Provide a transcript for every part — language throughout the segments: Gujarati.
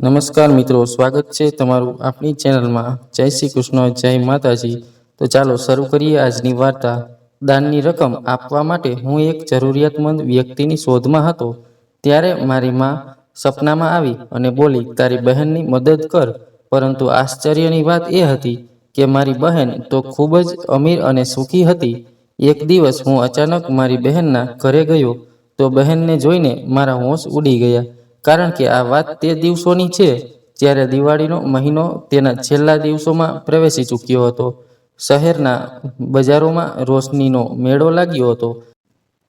નમસ્કાર મિત્રો, સ્વાગત છે તમારું આપણી ચેનલમાં। જય શ્રી કૃષ્ણ, જય માતાજી। તો ચાલો શરૂ કરીએ આજની વાર્તા। દાનની રકમ આપવા માટે હું એક જરૂરિયાતમંદ વ્યક્તિની શોધમાં હતો। ત્યારે મારી માં સપનામાં આવી અને બોલી, તારી બહેનની મદદ કર। પરંતુ આશ્ચર્યની વાત એ હતી કે મારી બહેન તો ખૂબ જ અમીર અને સુખી હતી। એક દિવસ હું અચાનક મારી બહેનના ઘરે ગયો તો બહેનને જોઈને મારા હોશ ઉડી ગયા। કારણ કે આ વાત તે દિવસોની છે જ્યારે દિવાળીનો મહિનો તેના છેલ્લા દિવસોમાં પ્રવેશી ચૂક્યો હતો। શહેરના બજારોમાં રોશનીનો મેળો લાગ્યો હતો।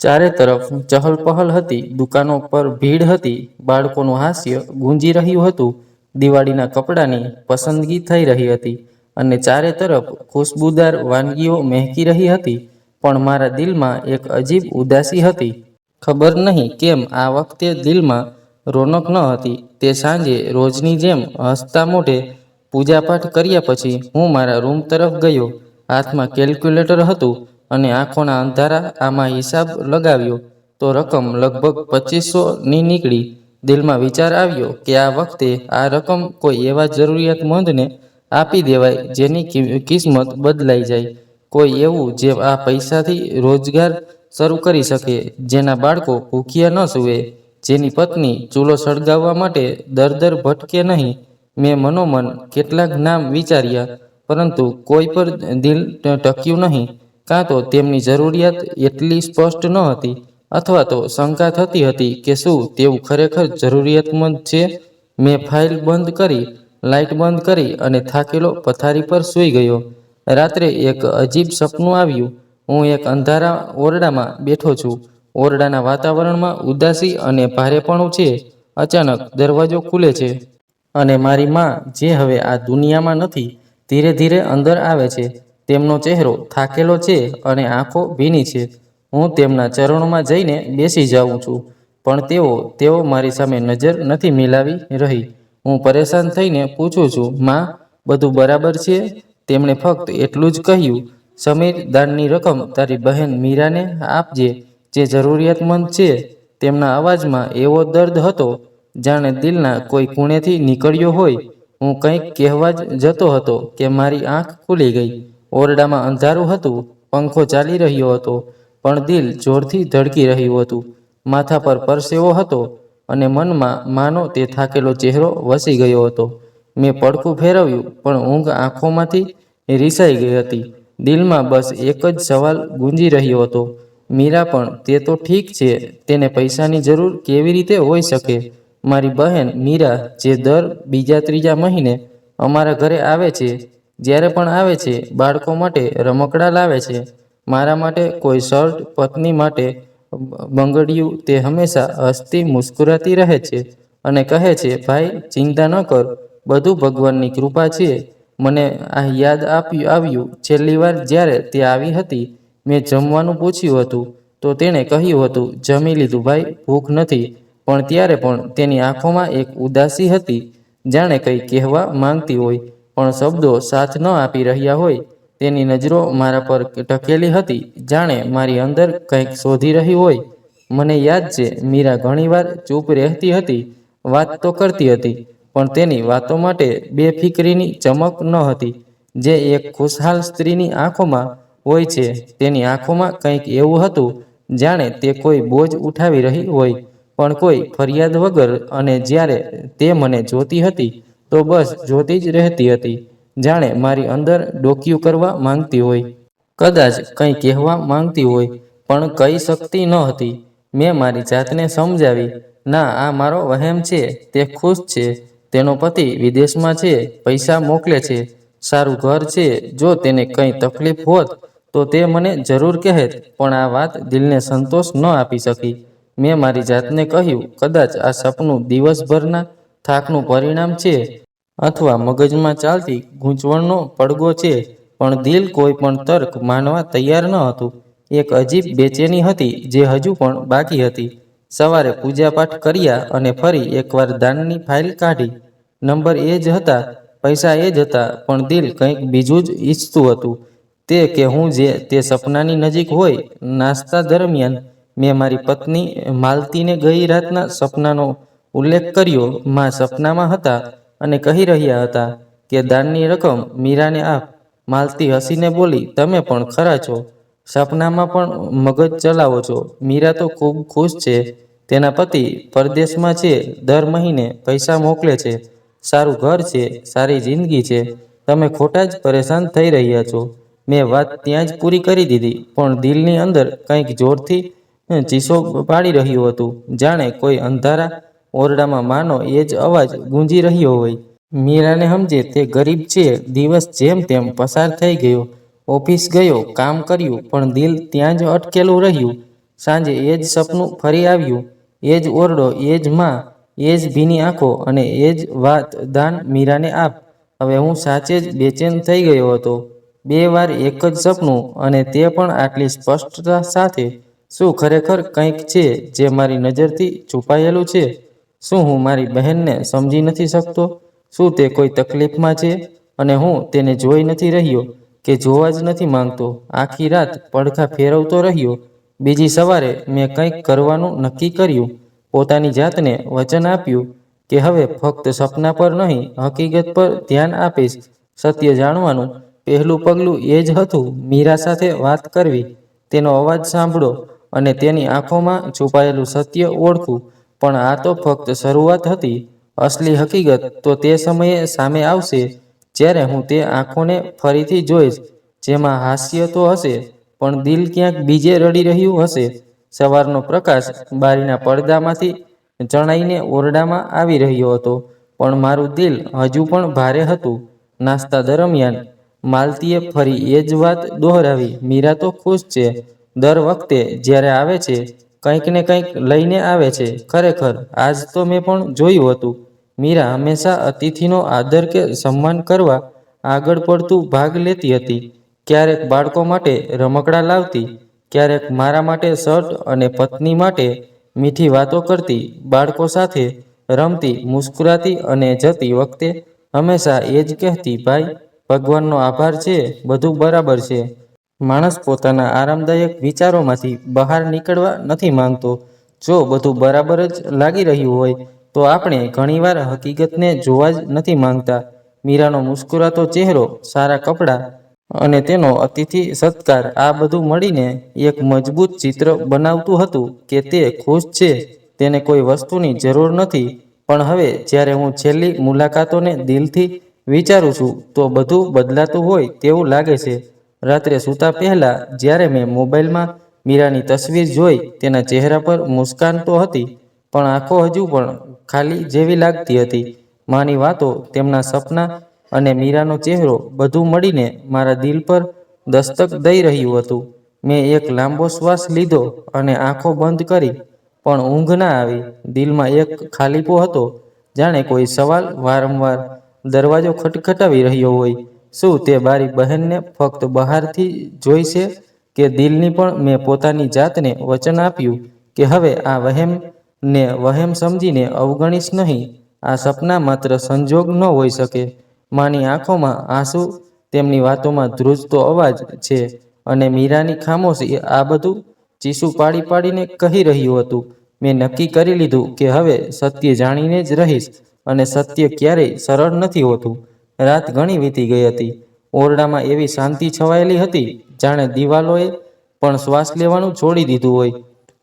ચારે તરફ ચહલ પહલ હતી, દુકાનો પર ભીડ હતી, બાળકોનું હાસ્ય ગુંજી રહ્યું હતું, દિવાળીના કપડાની પસંદગી થઈ રહી હતી અને ચારે તરફ ખુશબુદાર વાનગીઓ મહેકી રહી હતી। પણ મારા દિલમાં એક અજીબ ઉદાસી હતી। ખબર નહીં કેમ આ વખતે દિલમાં રોનક ન હતી। તે સાંજે રોજની જેમ હસતા મોઢે પૂજાપાઠ કર્યા પછી હું મારા રૂમ તરફ ગયો। હાથમાં કેલ્ક્યુલેટર હતું અને આંખોના અંધારા આમાં હિસાબ લગાવ્યો તો રકમ લગભગ 2500ની નીકળી। દિલમાં વિચાર આવ્યો કે આ વખતે આ રકમ કોઈ એવા જરૂરિયાતમંદને આપી દેવાય જેની કિસ્મત બદલાઈ જાય। કોઈ એવું જે આ પૈસાથી રોજગાર શરૂ કરી શકે, જેના બાળકો ભૂખ્યા ન સૂવે, જેની પત્ની ચૂલો સળગાવવા માટે દર ભટકે નહીં। મેં મનોમન કેટલાક નામ વિચાર્યા, પરંતુ કોઈ પર દિલ ટક્યું નહીં। કાં તો તેમની જરૂરિયાત એટલી સ્પષ્ટ ન હતી અથવા તો શંકા થતી હતી કે શું તેવું ખરેખર જરૂરિયાતમંદ છે। મેં ફાઇલ બંધ કરી, લાઇટ બંધ કરી અને થાકેલો પથારી પર સૂઈ ગયો। રાત્રે એક અજીબ સપનું આવ્યું। હું એક અંધારા ઓરડામાં બેઠો છું। ઓરડાના વાતાવરણમાં ઉદાસી અને ભારેપણું છે। અચાનક દરવાજો ખુલે છે અને મારી માં, જે હવે આ દુનિયામાં નથી, ધીરે ધીરે અંદર આવે છે। તેમનો ચહેરો થાકેલો છે અને આંખો ભીની છે। હું તેમના ચરણોમાં જઈને બેસી જાઉં છું, પણ તેઓ મારી સામે નજર નથી મિલાવી રહી। હું પરેશાન થઈને પૂછું છું, માં, બધું બરાબર છે? તેમણે ફક્ત એટલું જ કહ્યું, સમીર, દાનની રકમ તારી બહેન મીરાને આપજે, જે જરૂરિયાતમંદ છે। તેમના અવાજમાં એવો દર્દ હતો જાણે દિલના કોઈ ખૂણેથી નીકળ્યો હોય। હું કંઈક કહેવા જ જતો હતો કે મારી આંખ ખુલી ગઈ। ઓરડામાં અંધારું હતું, પંખો ચાલી રહ્યો હતો, પણ દિલ જોરથી ધડકી રહ્યું હતું। માથા પર પરસેવો હતો અને મનમાં માનો તે થાકેલો ચહેરો વસી ગયો હતો। મેં પડખું ફેરવ્યું, પણ ઊંઘ આંખોમાંથી રીસાઈ ગઈ હતી। દિલમાં બસ એક જ સવાલ ગુંજી રહ્યો હતો, મીરા પણ તે તો ઠીક છે, તેને પૈસાની જરૂર કેવી રીતે હોઈ શકે? મારી બહેન મીરા, જે દર બીજા ત્રીજા મહિને અમારા ઘરે આવે છે, જ્યારે પણ આવે છે, બાળકો માટે રમકડાં લાવે છે, મારા માટે કોઈ શર્ટ, પત્ની માટે બંગડિયું, તે હંમેશા હસતી મુસ્કુરાતી રહે છે અને કહે છે, ભાઈ, ચિંતા ન કર, બધું ભગવાનની કૃપા છે। મને આ યાદ આવ્યું છેલ્લી વાર જ્યારે તે આવી હતી। મેં જમવાનું પૂછ્યું હતું તો તેણે કહ્યું હતું, જમી લીધું ભાઈ, ભૂખ નથી। પણ ત્યારે પણ તેની આંખોમાં એક ઉદાસી હતી, જાણે કંઈ કહેવા માંગતી હોય, પણ શબ્દો સાથ ન આપી રહ્યા હોય। તેની નજરો મારા પર ટકેલી હતી, જાણે મારી અંદર કંઈક શોધી રહી હોય। મને યાદ છે, મીરા ઘણીવાર ચૂપ રહેતી હતી, વાત તો કરતી હતી, પણ તેની વાતો માટે બેફિકરીની ચમક ન હતી જે એક ખુશહાલ સ્ત્રીની આંખોમાં હોય છે। તેની આંખોમાં કંઈક એવું હતું જાણે તે કોઈ બોજ ઉઠાવી રહી હોય, પણ કોઈ ફરિયાદ વગર। અને જ્યારે તે મને જોતી હતી તો બસ જોતી જ રહેતી હતી, જાણે મારી અંદર ડોકિયું કરવા માંગતી હોય, કદાચ કંઈ કહેવા માંગતી હોય, પણ કહી શકતી ન હતી। મેં મારી જાતને સમજાવી, ના, આ મારો વહેમ છે, તે ખુશ છે, તેનો પતિ વિદેશમાં છે, પૈસા મોકલે છે, સારું ઘર છે। જો તેને કંઈ તકલીફ હોત તો તે મને જરૂર કહેત, પણ આ વાત દિલને સંતોષ ન આપી શકી। મેં મારી જાતને કહ્યું, કદાચ આ સપનું દિવસભરના થાકનું પરિણામ છે અથવા મગજમાં ચાલતી ગૂંચવણનો પડઘો છે, પણ દિલ કોઈ પણ તર્ક માનવા તૈયાર ન હતું। એક અજીબ બેચેની હતી જે હજુ પણ બાકી હતી। સવારે પૂજાપાઠ કર્યા અને ફરી એકવાર દાનની ફાઇલ કાઢી। નંબર એ જ હતા, પૈસા એ જ હતા, પણ દિલ કંઈક બીજું જ ઈચ્છતું હતું, તે કે હું જે તે સપનાની નજીક હોય। નાસ્તા દરમિયાન મેં મારી પત્ની માલતીને ગઈ રાતના સપનાનો ઉલ્લેખ કર્યો. માં સપનામાં હતા અને કહી રહ્યા હતા કે દાનની રકમ મીરાને આપ. માલતી હસીને બોલી, તમે પણ ખરા છો. સપનામાં પણ મગજ ચલાવો છો. મીરા તો ખૂબ ખુશ છે. તેના પતિ પરદેશમાં છે. દર મહિને પૈસા મોકલે છે. સારું ઘર છે, સારી જિંદગી છે. તમે ખોટા જ પરેશાન થઈ રહ્યા છો. મેં વાત ત્યાં જ પૂરી કરી દીધી, પણ દિલની અંદર કંઈક જોરથી ચીસો પાડી રહ્યું હતું, જાણે કોઈ અંધારા ઓરડામાં માનો એ જ અવાજ ગૂંજી રહ્યો હોય. મીરાને સમજે તે ગરીબ છે. દિવસ જેમ તેમ પસાર થઈ ગયો. ઓફિસ ગયો, કામ કર્યું, પણ દિલ ત્યાં જ અટકેલું રહ્યું. સાંજે એ જ સપનું ફરી આવ્યું. એ જ ઓરડો, એ જ માં, એ જ ભીની આંખો અને એ જ વાત, દાન મીરાને આપ. હવે હું સાચે જ બેચેન થઈ ગયો હતો. 2 વાર એક જ સપનું, અને તે પણ આટલી સ્પષ્ટતા સાથે. શું ખરેખર કંઈક છે જે મારી નજરથી છુપાયેલું છે? શું હું મારી બહેનને સમજી નથી શકતો? શું તે કોઈ તકલીફમાં છે અને હું તેને જોઈ નથી રહ્યો કે જોવા જ નથી માંગતો? આખી રાત પડખા ફેરવતો રહ્યો. બીજી સવારે મેં કંઈક કરવાનું નક્કી કર્યું. પોતાની જાતને વચન આપ્યું કે હવે ફક્ત સપના પર નહીં, હકીકત પર ધ્યાન આપીશ. સત્ય જાણવાનું પહેલું પગલું એ જ હતું મીરા સાથે વાત કરવી, તેનો અવાજ સાંભળો અને તેની આંખોમાં છુપાયેલું સત્ય ઓળખવું. પણ આ તો ફક્ત શરૂઆત હતી. અસલી હકીકત તો તે સમયે સામે આવશે જ્યારે હું તે આંખોને ફરીથી જોઈશ, જેમાં હાસ્ય તો હશે, પણ દિલ ક્યાંક બીજે રડી રહ્યું હશે. સવારનો પ્રકાશ બારીના પડદામાંથી ચણાઈને ઓરડામાં આવી રહ્યો હતો, પણ મારું દિલ હજુ પણ ભારે હતું. નાસ્તા દરમિયાન માલતીએ ફરી એ જ વાત દોહરાવી, મીરા તો ખુશ છે. દર વખતે જ્યારે આવે છે, કંઈક ને કંઈક લઈને આવે છે. ખરેખર આજ તો મેં પણ જોયું હતું. મીરા હંમેશા અતિથિનો આદર કે સન્માન કરવા આગળ પડતું ભાગ લેતી હતી. ક્યારેક બાળકો માટે રમકડાં લાવતી, ક્યારેક મારા માટે શર્ટ અને પત્ની માટે મીઠી વાતો કરતી. બાળકો સાથે રમતી, મુસ્કુરાતી અને જતી વખતે હંમેશા એ જ કહેતી, ભાઈ, ભગવાનનો આભાર છે, બધું બરાબર છે. માણસ પોતાના આરામદાયક વિચારોમાંથી બહાર નીકળવા નથી માંગતો. જો બધું બરાબર જ લાગી રહ્યું હોય તો આપણે ઘણીવાર હકીકતને જોવા જ નથી માંગતા. મીરાનો મુસ્કુરાતો ચહેરો, સારા કપડાં અને તેનો અતિથિ સત્કાર, આ બધું મળીને એક મજબૂત ચિત્ર બનાવતું હતું કે તે ખુશ છે. તેને કોઈ વસ્તુની જરૂર નથી. પણ હવે જ્યારે હું છેલ્લી મુલાકાતોને દિલથી વિચારું છું તો બધું બદલાતું હોય તેવું લાગે છે. રાત્રે સૂતા પહેલા જ્યારે મેં મોબાઈલમાં મીરાની તસવીર જોઈ, તેના ચહેરા પર મુસ્કાન તો હતી, પણ આંખો હજુ પણ ખાલી જેવી લાગતી હતી. માની વાતો, તેમના સપના અને મીરાનો ચહેરો, બધું મળીને મારા દિલ પર દસ્તક દઈ રહ્યું હતું. મેં એક લાંબો શ્વાસ લીધો અને આંખો બંધ કરી, પણ ઊંઘ ના આવી. દિલમાં એક ખાલીપો હતો, જાણે કોઈ સવાલ વારંવાર દરવાજો ખટખટાવી રહ્યો હોય. શું તે મારી બહેનને ફક્ત બહારથી જોઈ છે કે દિલની? પણ મેં પોતાની જાતને વચન આપ્યું કે હવે આ વહેમને વહેમ સમજીને અવગણીશ નહીં. આ સપના માત્ર સંજોગ ન હોઈ શકે. માની આંખોમાં આંસુ, તેમની વાતોમાં ધ્રુજતો અવાજ છે, અને મીરાની ખામોશી આ બધું ચીસું પાડી પાડીને કહી રહ્યું હતું. મેં નક્કી કરી લીધું કે હવે સત્ય જાણીને જ રહીશ, અને સત્ય ક્યારેય સરળ નથી હોતું. રાત ઘણી વીતી ગઈ હતી. ઓરડામાં એવી શાંતિ છવાયેલી હતી જાણે દિવાલોએ પણ શ્વાસ લેવાનું છોડી દીધું હોય.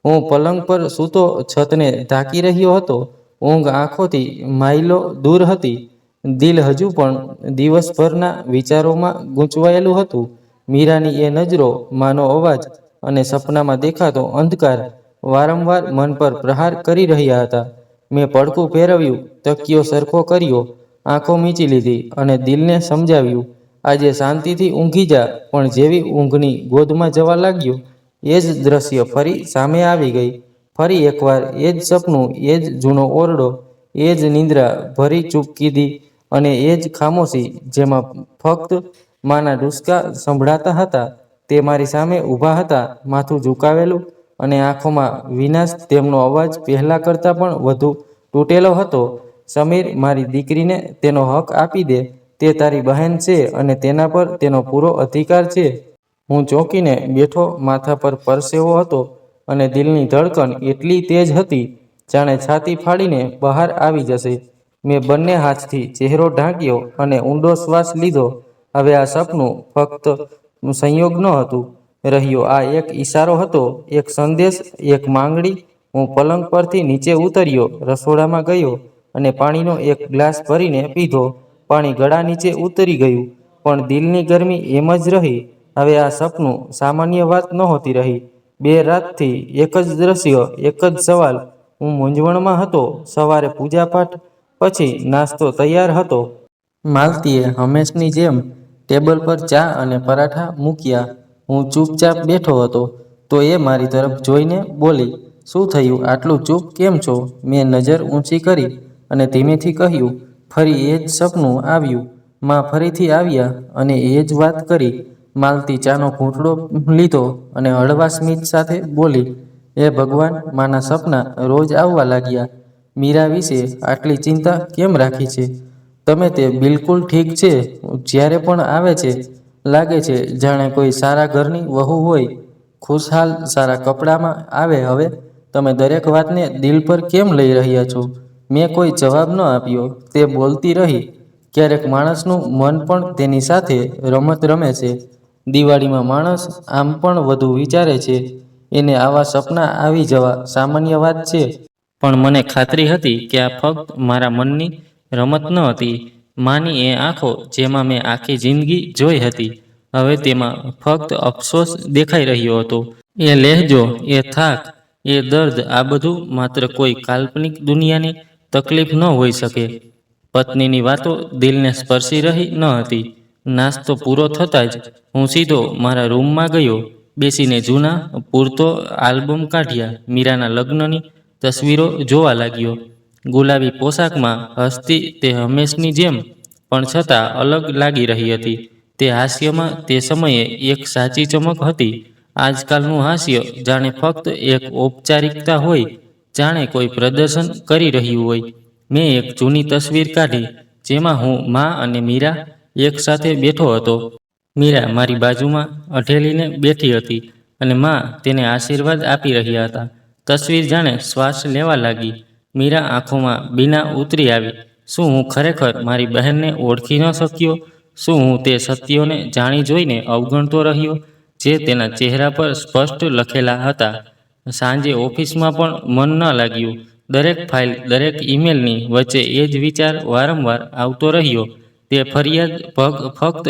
હું પલંગ પર સૂતો છતને ઢાંકી રહ્યો હતો. ઊંઘ આંખોથી માઇલો દૂર હતી. દિલ હજુ પણ દિવસભરના વિચારોમાં ગૂંચવાયેલું હતું. મીરાની એ નજરો, માનો અવાજ અને સપનામાં દેખાતો અંધકાર વારંવાર મન પર પ્રહાર કરી રહ્યા હતા. મેં પડખું ફેરવ્યું, તકિયો સરખો કર્યો, આંખો મીચી લીધી અને દિલને સમજાવ્યું, આજે શાંતિથી ઊંઘી જા. પણ જેવી ઊંઘની ગોદમાં જવા લાગ્યો, એ જ દ્રશ્ય ફરી સામે આવી ગઈ. ફરી એકવાર એ જ સપનું, એ જ જૂનો ઓરડો, એ જ નિંદ્રા ભરી ચૂપકીદી અને એ જ ખામોશી જેમાં ફક્ત માના ડૂસકા સંભળાતા હતા. તે મારી સામે ઊભા હતા, માથું ઝુકાવેલું અને આંખોમાં વિનાશ. તેમનો અવાજ પહેલા કરતાં પણ વધુ તૂટેલો હતો. સમીર, મારી દીકરીને તેનો હક આપી દે. તે તારી બહેન છે અને તેના પર તેનો પૂરો અધિકાર છે. હું ચોંકીને બેઠો. માથા પર પરસેવો હતો અને દિલની ધડકન એટલી તેજ હતી જાણે છાતી ફાડીને બહાર આવી જશે. મેં બંને હાથથી ચહેરો ઢાંક્યો અને ઊંડો શ્વાસ લીધો. હવે આ સપનું ફક્ત સંયોગ ન હતું રહ્યો, આ એક ઈશારો હતો, એક સંદેશ, એક માંગણી. હું પલંગ પરથી નીચે ઉતર્યો, રસોડામાં ગયો અને પાણીનો એક ગ્લાસ ભરીને પીધો. પાણી ગળા નીચે ઉતરી ગયું, પણ દિલની ગરમી એમ જ રહી. હવે આ સપનું સામાન્ય વાત નહોતી રહી. 2 રાતથી એક જ દ્રશ્ય, એક જ સવાલ. હું મૂંઝવણમાં હતો. સવારે પૂજાપાઠ, પછી નાસ્તો તૈયાર હતો. માલતીએ હંમેશની જેમ ટેબલ પર ચા અને પરાઠા મૂક્યા. હું ચૂપચાપ બેઠો હતો, તો એ મારી તરફ જોઈને બોલી, "શું થયું? આટલું ચૂપ કેમ છો?" મેં નજર ઊંચી કરી અને ધીમેથી કહ્યું, "ફરી એ જ સપનું આવ્યું." માં ફરીથી આવ્યા અને એ જ વાત કરી. માલતી ચાનો ઘૂંટડો લીધો અને હળવા સ્મિત સાથે બોલી, "હે ભગવાન, માના સપના રોજ આવવા લાગ્યા. મીરા વિશે આટલી ચિંતા કેમ રાખી છે? તમે તે બિલકુલ ઠીક છે. જ્યારે પણ આવે છે, લાગે છે જાણે કોઈ સારા ઘરની વહુ હોય, ખુશહાલ, સારા કપડામાં આવે. હવે તમે દરેક વાતને દિલ પર કેમ લઈ રહ્યા છો?" મેં કોઈ જવાબ ન આપ્યો. તે બોલતી રહી, "ક્યારેક માણસનું મન પણ તેની સાથે રમત રમે છે. દિવાળીમાં માણસ આમ પણ વધુ વિચારે છે. એને આવા સપના આવી જવા સામાન્ય વાત છે. પણ મને ખાતરી હતી કે આ ફક્ત મારા મનની રમત ન હતી." માની એ આંખો, જેમાં મેં આખી જિંદગી જોઈ હતી, હવે તેમાં ફક્ત અફસોસ દેખાઈ રહ્યો હતો. એ લહેજો, એ થાક, એ દર્દ, આ બધું માત્ર કોઈ કાલ્પનિક દુનિયાની તકલીફ ન હોઈ શકે. પત્નીની વાતો દિલને સ્પર્શી રહી ન હતી. નાસ્તો પૂરો થતાં જ હું સીધો મારા રૂમમાં ગયો. બેસીને જૂના પૂરતો આલ્બમ કાઢ્યા. મીરાના લગ્નની તસવીરો જોવા લાગ્યો. ગુલાબી પોશાકમાં હસતી તે હંમેશની જેમ, પણ છતાં અલગ લાગી રહી હતી. તે હાસ્યમાં તે સમયે એક સાચી ચમક હતી. આજકાલનું હાસ્ય જાણે ફક્ત એક ઔપચારિકતા હોય, જાણે કોઈ પ્રદર્શન કરી રહ્યું હોય. મેં એક જૂની તસવીર કાઢી, જેમાં હું, માં અને મીરા એક સાથે બેઠો હતો. મીરા મારી બાજુમાં અઢેલીને બેઠી હતી અને માં તેને આશીર્વાદ આપી રહ્યા હતા. તસવીર જાણે શ્વાસ લેવા લાગી. મીરા આંખોમાં બીના ઉતરી આવી. શું હું ખરેખર મારી બહેનને ઓળખી ન શક્યો? શું હું તે સત્યોને જાણી જોઈને અવગણતો રહ્યો, જે તેના ચહેરા પર સ્પષ્ટ લખેલા હતા? સાંજે ઓફિસમાં પણ મન ન લાગ્યું. દરેક ફાઇલ, દરેક ઈમેલની વચ્ચે એ જ વિચાર વારંવાર આવતો રહ્યો. તે ફરિયાદ ફક્ત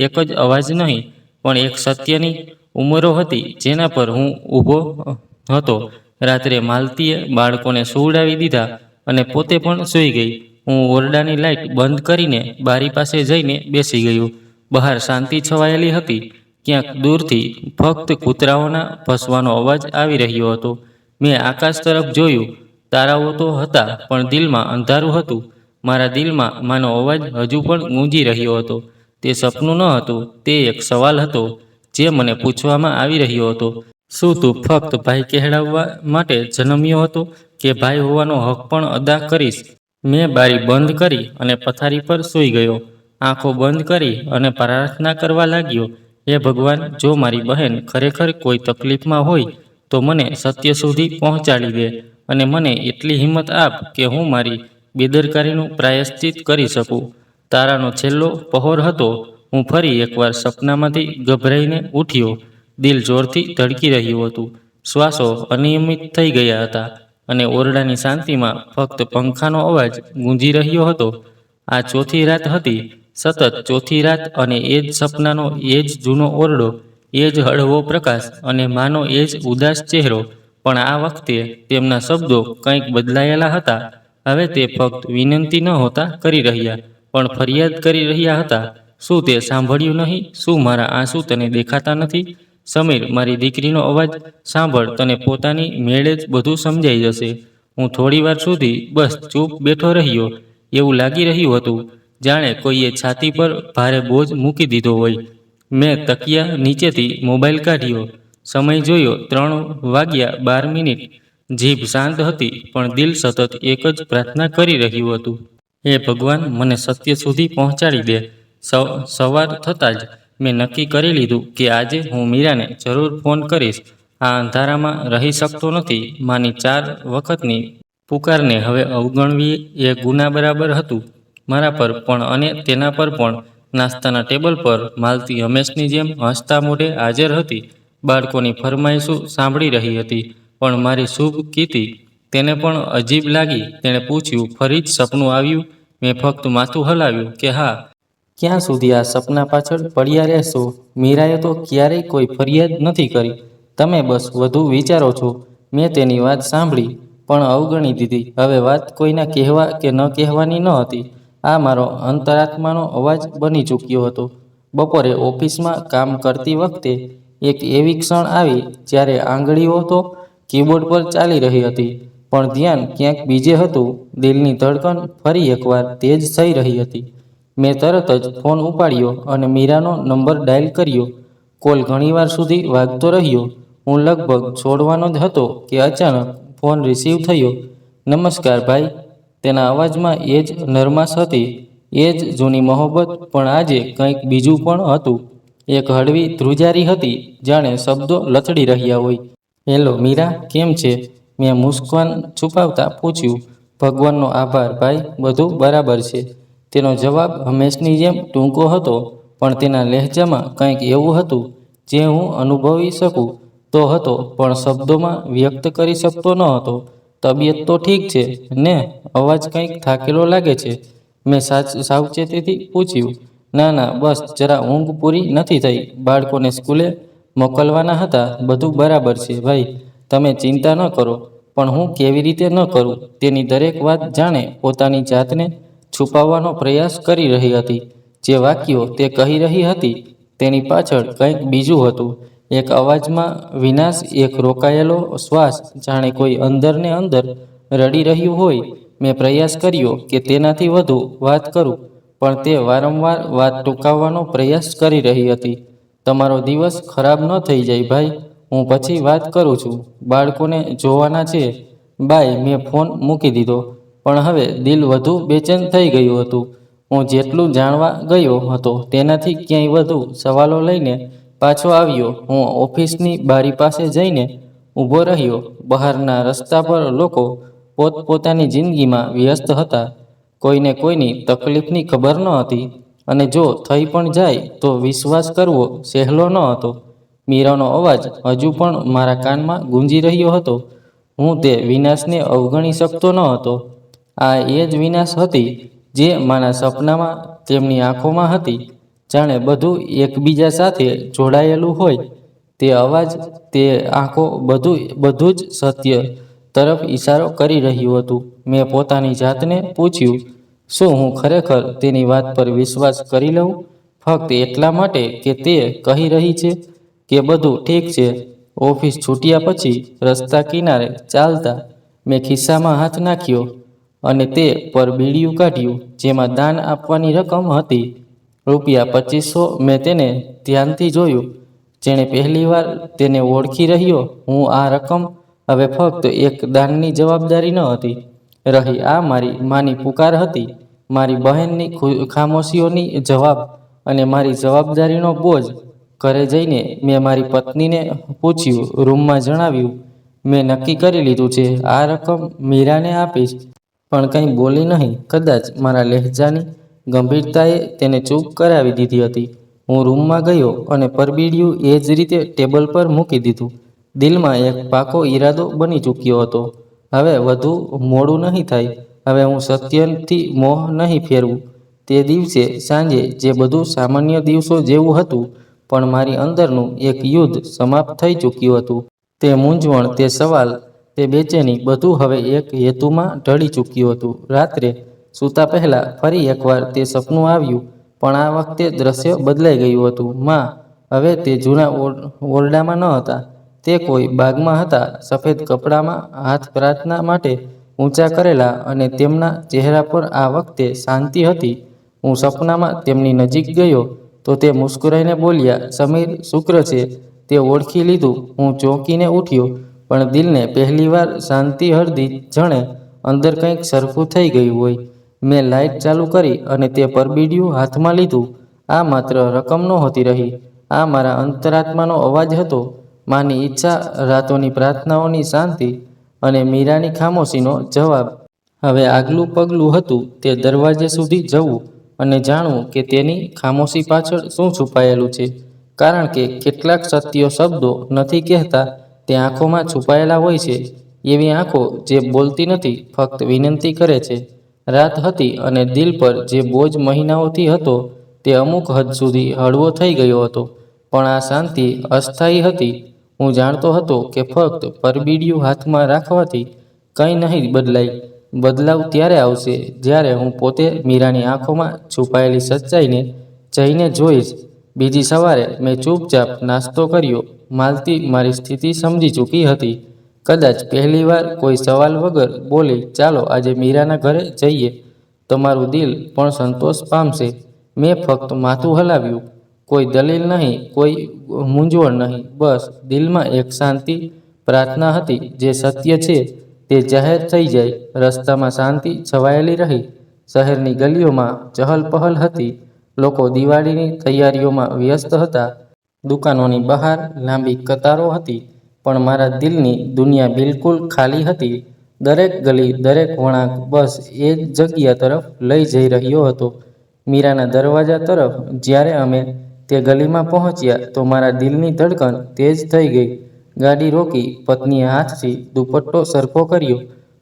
એક જ અવાજ નહીં, પણ એક સત્યની ઉંમરો હતી જેના પર હું ઊભો હતો. રાત્રે માલતીએ બાળકોને સુવડાવી દીધા અને પોતે પણ સૂઈ ગઈ. હું ઓરડાની લાઇટ બંધ કરીને બારી પાસે જઈને બેસી ગયો. બહાર શાંતિ છવાયેલી હતી. ક્યાંક દૂરથી ફક્ત કૂતરાઓના ભસવાનો અવાજ આવી રહ્યો હતો. મેં આકાશ તરફ જોયું. તારાઓ તો હતા, પણ દિલમાં અંધારું હતું. મારા દિલમાં માનો અવાજ હજુ પણ ગૂંજી રહ્યો હતો. તે સપનું ન હતું, તે એક સવાલ હતો જે મને પૂછવામાં આવી રહ્યો હતો. શું તું ફક્ત ભાઈ કહેવાવા માટે જન્મ્યો હતો, કે ભાઈ હોવાનો હક પણ અદા કરીશ? મેં બારી બંધ કરી અને પથારી પર સૂઈ ગયો. આંખો બંધ કરી અને પ્રાર્થના કરવા લાગ્યો. હે ભગવાન, જો મારી બહેન ખરેખર કોઈ તકલીફમાં હોય, તો મને સત્ય સુધી પહોંચાડી દે અને મને એટલી હિંમત આપ કે હું મારી બેદરકારીનું પ્રાયશ્ચિત કરી શકું. તારાનો છેલ્લો પહોર હતો. હું ફરી એકવાર સપનામાંથી ગભરાઈને ઉઠ્યો. દિલ જોરથી ધડકી રહ્યું હતું. શ્વાસો અનિયમિત થઈ ગયા હતા અને ઓરડાની શાંતિમાં ફક્ત પંખાનો અવાજ ગૂંજી રહ્યો હતો. આ ચોથી રાત હતી, સતત ચોથી રાત, અને એ જ સપનાનો એ જ જૂનો ઓરડો, એ જ હળવો પ્રકાશ અને માનો એ જ ઉદાસ ચહેરો. પણ આ વખતે તેમના શબ્દો કંઈક બદલાયેલા હતા. હવે તે ફક્ત વિનંતી નહોતા કરી રહ્યા, પણ ફરિયાદ કરી રહ્યા હતા. શું તે સાંભળ્યું નહીં? શું મારા આંસુ તને દેખાતા નથી? સમીર, મારી દીકરીનો અવાજ સાંભળ. તને પોતાની મેળે જ બધું સમજાઈ જશે. હું થોડીવાર સુધી બસ ચૂપ બેઠો રહ્યો. એવું લાગી રહ્યું હતું જાણે કોઈએ છાતી પર ભારે બોજ મૂકી દીધો હોય. મેં તકિયા નીચેથી મોબાઈલ કાઢ્યો. સમય જોયો, 3:12. જીભ શાંત હતી, પણ દિલ સતત એક જ પ્રાર્થના કરી રહ્યું હતું. હે ભગવાન, મને સત્ય સુધી પહોંચાડી દે. સવાર થતાં જ મેં નક્કી કરી લીધું કે આજે હું મીરાને જરૂર ફોન કરીશ. આ અંધારામાં રહી શકતો નથી. માની 4 વખતની પુકારને હવે અવગણવી એ ગુના બરાબર હતું મારા પર પણ અને તેના પર પણ. નાસ્તાના ટેબલ પર માલતી હંમેશની જેમ હસતા મોઢે હાજર હતી. બાળકોની ફરમાઈશો સાંભળી રહી હતી, પણ મારી શુભ કીધી તેને પણ અજીબ લાગી. તેણે પૂછ્યું, ફરી જ સપનું આવ્યું? મેં ફક્ત માથું હલાવ્યું કે હા. ક્યાં સુધી આ સપના પાછળ પડ્યા રહેશો? મીરાએ તો ક્યારેય કોઈ ફરિયાદ નથી કરી. તમે બસ વધુ વિચારો છો. મેં તેની વાત સાંભળી પણ અવગણી દીધી. હવે વાત કોઈના કહેવા કે ન કહેવાની ન હતી. આ મારો અંતરાત્માનો અવાજ બની ચૂક્યો હતો. બપોરે ઓફિસમાં કામ કરતી વખતે એક એવી ક્ષણ આવી જ્યારે આંગળીઓ તો કીબોર્ડ પર ચાલી રહી હતી, પણ ધ્યાન ક્યાંક બીજે હતું. દિલની ધડકન ફરી એકવાર તેજ થઈ રહી હતી. મેં તરત જ ફોન ઉપાડ્યો અને મીરાનો નંબર ડાયલ કર્યો. કોલ ઘણીવાર સુધી વાગતો રહ્યો. હું લગભગ છોડવાનો જ હતો કે અચાનક ફોન રિસીવ થયો. નમસ્કાર ભાઈ. તેના અવાજમાં એ જ નરમાશ હતી, એ જ જૂની મોહબ્બત, પણ આજે કંઈક બીજું પણ હતું. એક હળવી ધ્રુજારી હતી, જાણે શબ્દો લથડી રહ્યા હોય. હેલો મીરા, કેમ છે? મેં મુસ્કાન છુપાવતા પૂછ્યું. ભગવાનનો આભાર ભાઈ, બધું બરાબર છે. તેનો જવાબ હંમેશની જેમ ટૂંકો હતો, પણ તેના લહેજામાં કંઈક એવું હતું જે હું અનુભવી શકું તો હતો, પણ શબ્દોમાં વ્યક્ત કરી શકતો ન હતો. તબિયત તો ઠીક છે ને? અવાજ કંઈક થાકેલો લાગે છે. મેં સાવચેતીથી પૂછ્યું. ના ના, બસ જરા ઊંઘ પૂરી નથી થઈ. બાળકોને સ્કૂલે મોકલવાના હતા. બધું બરાબર છે ભાઈ, તમે ચિંતા ન કરો. પણ હું કેવી રીતે ન કરું? તેની દરેક વાત જાણે પોતાની જાતને છુપાવવાનો પ્રયાસ કરી રહી હતી. જે વાક્યો તે કહી રહી હતી તેની પાછળ કંઈક બીજું હતું. એક અવાજમાં વિનાશ, એક રોકાયેલો શ્વાસ, જાણે કોઈ અંદર ને અંદર રડી રહ્યું હોય. મેં પ્રયાસ કર્યો કે તેનાથી વધુ વાત કરું, પણ તે વારંવાર વાત ટૂંકાવવાનો પ્રયાસ કરી રહી હતી. તમારો દિવસ ખરાબ ન થઈ જાય ભાઈ, હું પછી વાત કરું છું. બાળકોને જોવાના છે. બાય. મેં ફોન મૂકી દીધો, પણ હવે દિલ વધુ બેચેન થઈ ગયું હતું. હું જેટલું જાણવા ગયો હતો તેનાથી ક્યાંય વધુ સવાલો લઈને પાછો આવ્યો. હું ઓફિસની બારી પાસે જઈને ઊભો રહ્યો. બહારના રસ્તા પર લોકો પોતપોતાની જિંદગીમાં વ્યસ્ત હતા. કોઈને કોઈની તકલીફની ખબર ન હતી, અને જો થઈ પણ જાય તો વિશ્વાસ કરવો સહેલો ન હતો. મીરાનો અવાજ હજુ પણ મારા કાનમાં ગુંજી રહ્યો હતો. હું તે વિનાશને અવગણી શકતો ન હતો. આ એ જ વિનાશ હતી જે મારા સપનામાં તેમની આંખોમાં હતી. જાણે બધું એકબીજા સાથે જોડાયેલું હોય. તે અવાજ, તે આંખો, બધું જ સત્ય તરફ ઈશારો કરી રહ્યું હતું. મેં પોતાની જાતને પૂછ્યું, શું હું ખરેખર તેની વાત પર વિશ્વાસ કરી લઉં? ફક્ત એટલા માટે કે તે કહી રહી છે કે બધું ઠીક છે. ઓફિસ છૂટ્યા પછી રસ્તા કિનારે ચાલતા મેં ખિસ્સામાં હાથ નાખ્યો અને તે પર બીડિયું કાઢ્યું, જેમાં દાન આપવાની રકમ હતી. ₹2500. મેં તેને ધ્યાનથી જોયું. જેણે પહેલીવાર તેને ઓળખી રહ્યો. હું આ રકમ હવે ફક્ત એક દાનની જવાબદારી ન હતી રહી, આ મારી માની પુકાર હતી. મારી બહેનની ખામોશીઓની જવાબ અને મારી જવાબદારીનો બોજ. ઘરે જઈને મેં મારી પત્નીને પૂછ્યું, રૂમમાં જણાવ્યું, મેં નક્કી કરી લીધું છે, આ રકમ મીરાને આપીશ. પણ કંઈ બોલી નહીં. કદાચ મારા લહેજાની ગંભીરતાએ તેને ચૂપ કરાવી દીધી હતી. હું રૂમમાં ગયો અને પરબીડિયું એ જ રીતે ટેબલ પર મૂકી દીધું. દિલમાં એક પાકો ઈરાદો બની ચૂક્યો હતો. હવે વધુ મોડું નહીં થાય. હવે હું સત્યથી મોહ નહીં ફેરવું. તે દિવસે સાંજે જે બધું સામાન્ય દિવસો જેવું હતું, પણ મારી અંદરનું એક યુદ્ધ સમાપ્ત થઈ ચૂક્યું હતું. તે મૂંઝવણ, તે સવાલ, તે બેચેની, બધું હવે એક હેતુમાં ઢળી ચૂક્યું હતું. રાત્રે સૂતા પહેલા ફરી એકવાર તે સપનું આવ્યું, પણ આ વખતે દ્રશ્ય બદલાઈ ગયું હતું. માં હવે તે જૂના ઓરડામાં ન હતા. તે કોઈ બાગમાં હતા. સફેદ કપડામાં, હાથ પ્રાર્થના માટે ઊંચા કરેલા, અને તેમના ચહેરા પર આ વખતે શાંતિ હતી. હું સપનામાં તેમની નજીક ગયો તો તે મુસ્કરાઈને બોલ્યા, સમીર, શુક્ર છે તે ઓળખી લીધું. હું ચોંકીને ઉઠ્યો, પણ દિલને પહેલીવાર શાંતિ હળદી, જાણે અંદર કંઈક સરખું થઈ ગયું હોય. મેં લાઇટ ચાલુ કરી અને તે પરબીડિયું હાથમાં લીધું. આ માત્ર રકમ નહોતી રહી, આ મારા અંતરાત્માનો અવાજ હતો. માની ઈચ્છા, રાતોની પ્રાર્થનાઓની શાંતિ. અને મીરાની ખામોશીનો જવાબ. હવે આગલું પગલું હતું તે દરવાજે સુધી જવું અને જાણવું કે તેની ખામોશી પાછળ શું છુપાયેલું છે. કારણ કે કેટલાક સત્યો શબ્દો નથી કહેતા, તે આંખોમાં છુપાયેલા હોય છે. એવી આંખો જે બોલતી નથી, ફક્ત વિનંતી કરે છે. રાત હતી અને દિલ પર જે બોજ મહિનાઓથી હતો તે અમુક હદ સુધી હળવો થઈ ગયો હતો. પણ આ શાંતિ અસ્થાયી હતી. હું જાણતો હતો કે ફક્ત પરબીડિયું હાથમાં રાખવાથી કંઈ નહીં બદલાય. બદલાવ ત્યારે આવશે જ્યારે હું પોતે મીરાની આંખોમાં છુપાયેલી સચ્ચાઈને જઈને જોઈશ. બીજી સવારે મેં ચૂપચાપ નાસ્તો કર્યો. માલતી મારી સ્થિતિ સમજી ચૂકી હતી. કદાચ પહેલીવાર કોઈ સવાલ વગર બોલી, ચાલો આજે મીરાના ઘરે જઈએ, તમારું દિલ પણ સંતોષ પામશે. મેં ફક્ત માથું હલાવ્યું. કોઈ દલીલ નહીં, કોઈ મૂંઝવણ નહીં, બસ દિલમાં એક શાંતિ પ્રાર્થના હતી. જે સત્ય છે તે જાહેર થઈ જાય. રસ્તામાં શાંતિ છવાયેલી રહી. શહેરની ગલીઓમાં ચહલપહલ હતી. લોકો દિવાળીની તૈયારીઓમાં વ્યસ્ત હતા. દુકાનોની બહાર લાંબી કતારો હતી. પણ મારા દિલની દુનિયા બિલકુલ ખાલી હતી. દરેક ગલી, દરેક વળાંક બસ એ જ જગ્યા તરફ લઈ જઈ રહ્યો હતો, મીરાના દરવાજા તરફ. જ્યારે અમે તે ગલીમાં પહોંચ્યા તો મારા દિલની ધડકન તેજ થઈ ગઈ. ગાડી રોકી, પત્નીએ હાથથી દુપટ્ટો સરખો કર્યો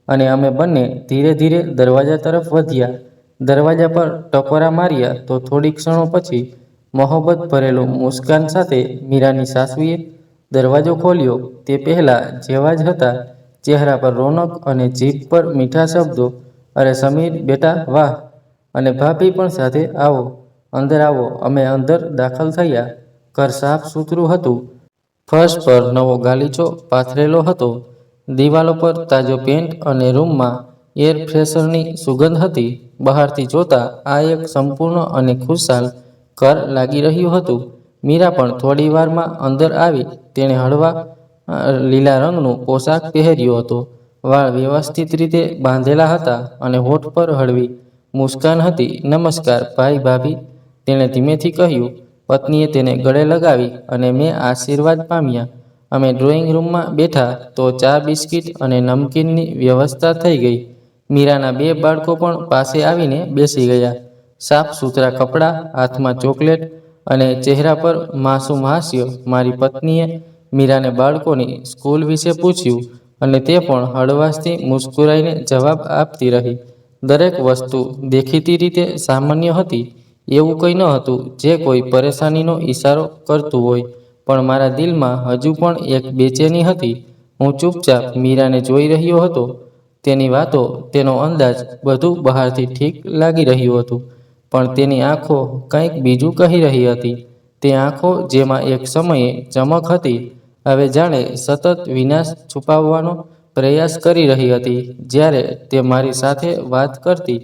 અને અમે બંને ધીરે ધીરે દરવાજા તરફ વધ્યા. દરવાજા પર ટકોરા માર્યા તો થોડી ક્ષણો પછી મોહબ્બત ભરેલું મુસ્કાન સાથે મીરાની સાસુએ દરવાજો ખોલ્યો. તે પહેલા જેવા જ હતા, ચહેરા પર રોનક અને જીભ પર મીઠા શબ્દો. અરે સમીર બેટા, વાહ! અને ભાભી પણ સાથે, આવો, અંદર આવો. અમે અંદર દાખલ થયા. ઘર સાફ સુથરું હતું. ફર્શ પર નવો ગાલીચો પાથરેલો હતો. દિવાલો પર તાજો પેન્ટ અને રૂમમાં એર ફ્રેશનરની સુગંધ હતી. બહારથી જોતા આ એક સંપૂર્ણ અને ખુશાલ ઘર લાગી રહ્યું હતું. મીરા પણ થોડી વારમાં અંદર આવી. તેણે હળવા લીલા રંગનું પોશાક પહેર્યો હતો. વાળ વ્યવસ્થિત રીતે બાંધેલા હતા અને હોઠ પર હળવી મુસ્કાન હતી. નમસ્કાર ભાઈ, ભાભી, તેણે ધીમેથી કહ્યું. પત્નીએ તેને ગળે લગાવી અને મેં આશીર્વાદ પામ્યા. અમે ડ્રોઈંગ રૂમમાં બેઠા તો ચા, બિસ્કિટ અને નમકીનની વ્યવસ્થા થઈ ગઈ. મીરાના બે બાળકો પણ પાસે આવીને બેસી ગયા. સાફ સુથરા કપડાં, હાથમાં ચોકલેટ અને ચહેરા પર માસૂમ હાસ્ય. મારી પત્નીએ મીરાને બાળકોની સ્કૂલ વિશે પૂછ્યું અને તે પણ હળવાશથી મુસ્કુરાઈને જવાબ આપતી રહી. દરેક વસ્તુ દેખીતી રીતે સામાન્ય હતી. એવું કંઈ ન હતું જે કોઈ પરેશાનીનો ઈશારો કરતું હોય. પણ મારા દિલમાં હજુ પણ એક બેચેની હતી. હું ચૂપચાપ મીરાને જોઈ રહ્યો હતો. તેની વાતો, તેનો અંદાજ, બધું બહારથી ઠીક લાગી રહ્યું હતું. પણ તેની આંખો કંઈક બીજું કહી રહી હતી. તે આંખો જેમાં એક સમયે ચમક હતી, હવે જાણે સતત વિનાશ છુપાવવાનો પ્રયાસ કરી રહી હતી. જ્યારે તે મારી સાથે વાત કરતી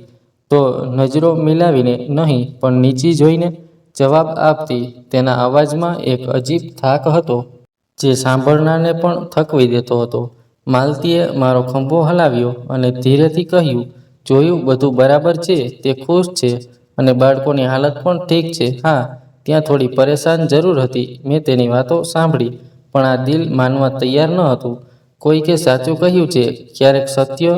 તો નજરો મિલાવીને નહીં, પણ નીચી જોઈને જવાબ આપતી. તેના અવાજમાં એક અજીબ થાક હતો જે સાંભળનારને પણ થકવી દેતો હતો. માલતીએ મારો ખંભો હલાવ્યો અને ધીરેથી કહ્યું, જોયું, બધું બરાબર છે. તે ખુશ છે અને બાળકોની હાલત પણ ઠીક છે. હા, ત્યાં થોડી પરેશાન જરૂર હતી. મેં તેની વાતો સાંભળી, પણ આ દિલ માનવા તૈયાર ન હતું. કોઈકે સાચું કહ્યું છે, ક્યારેક સત્ય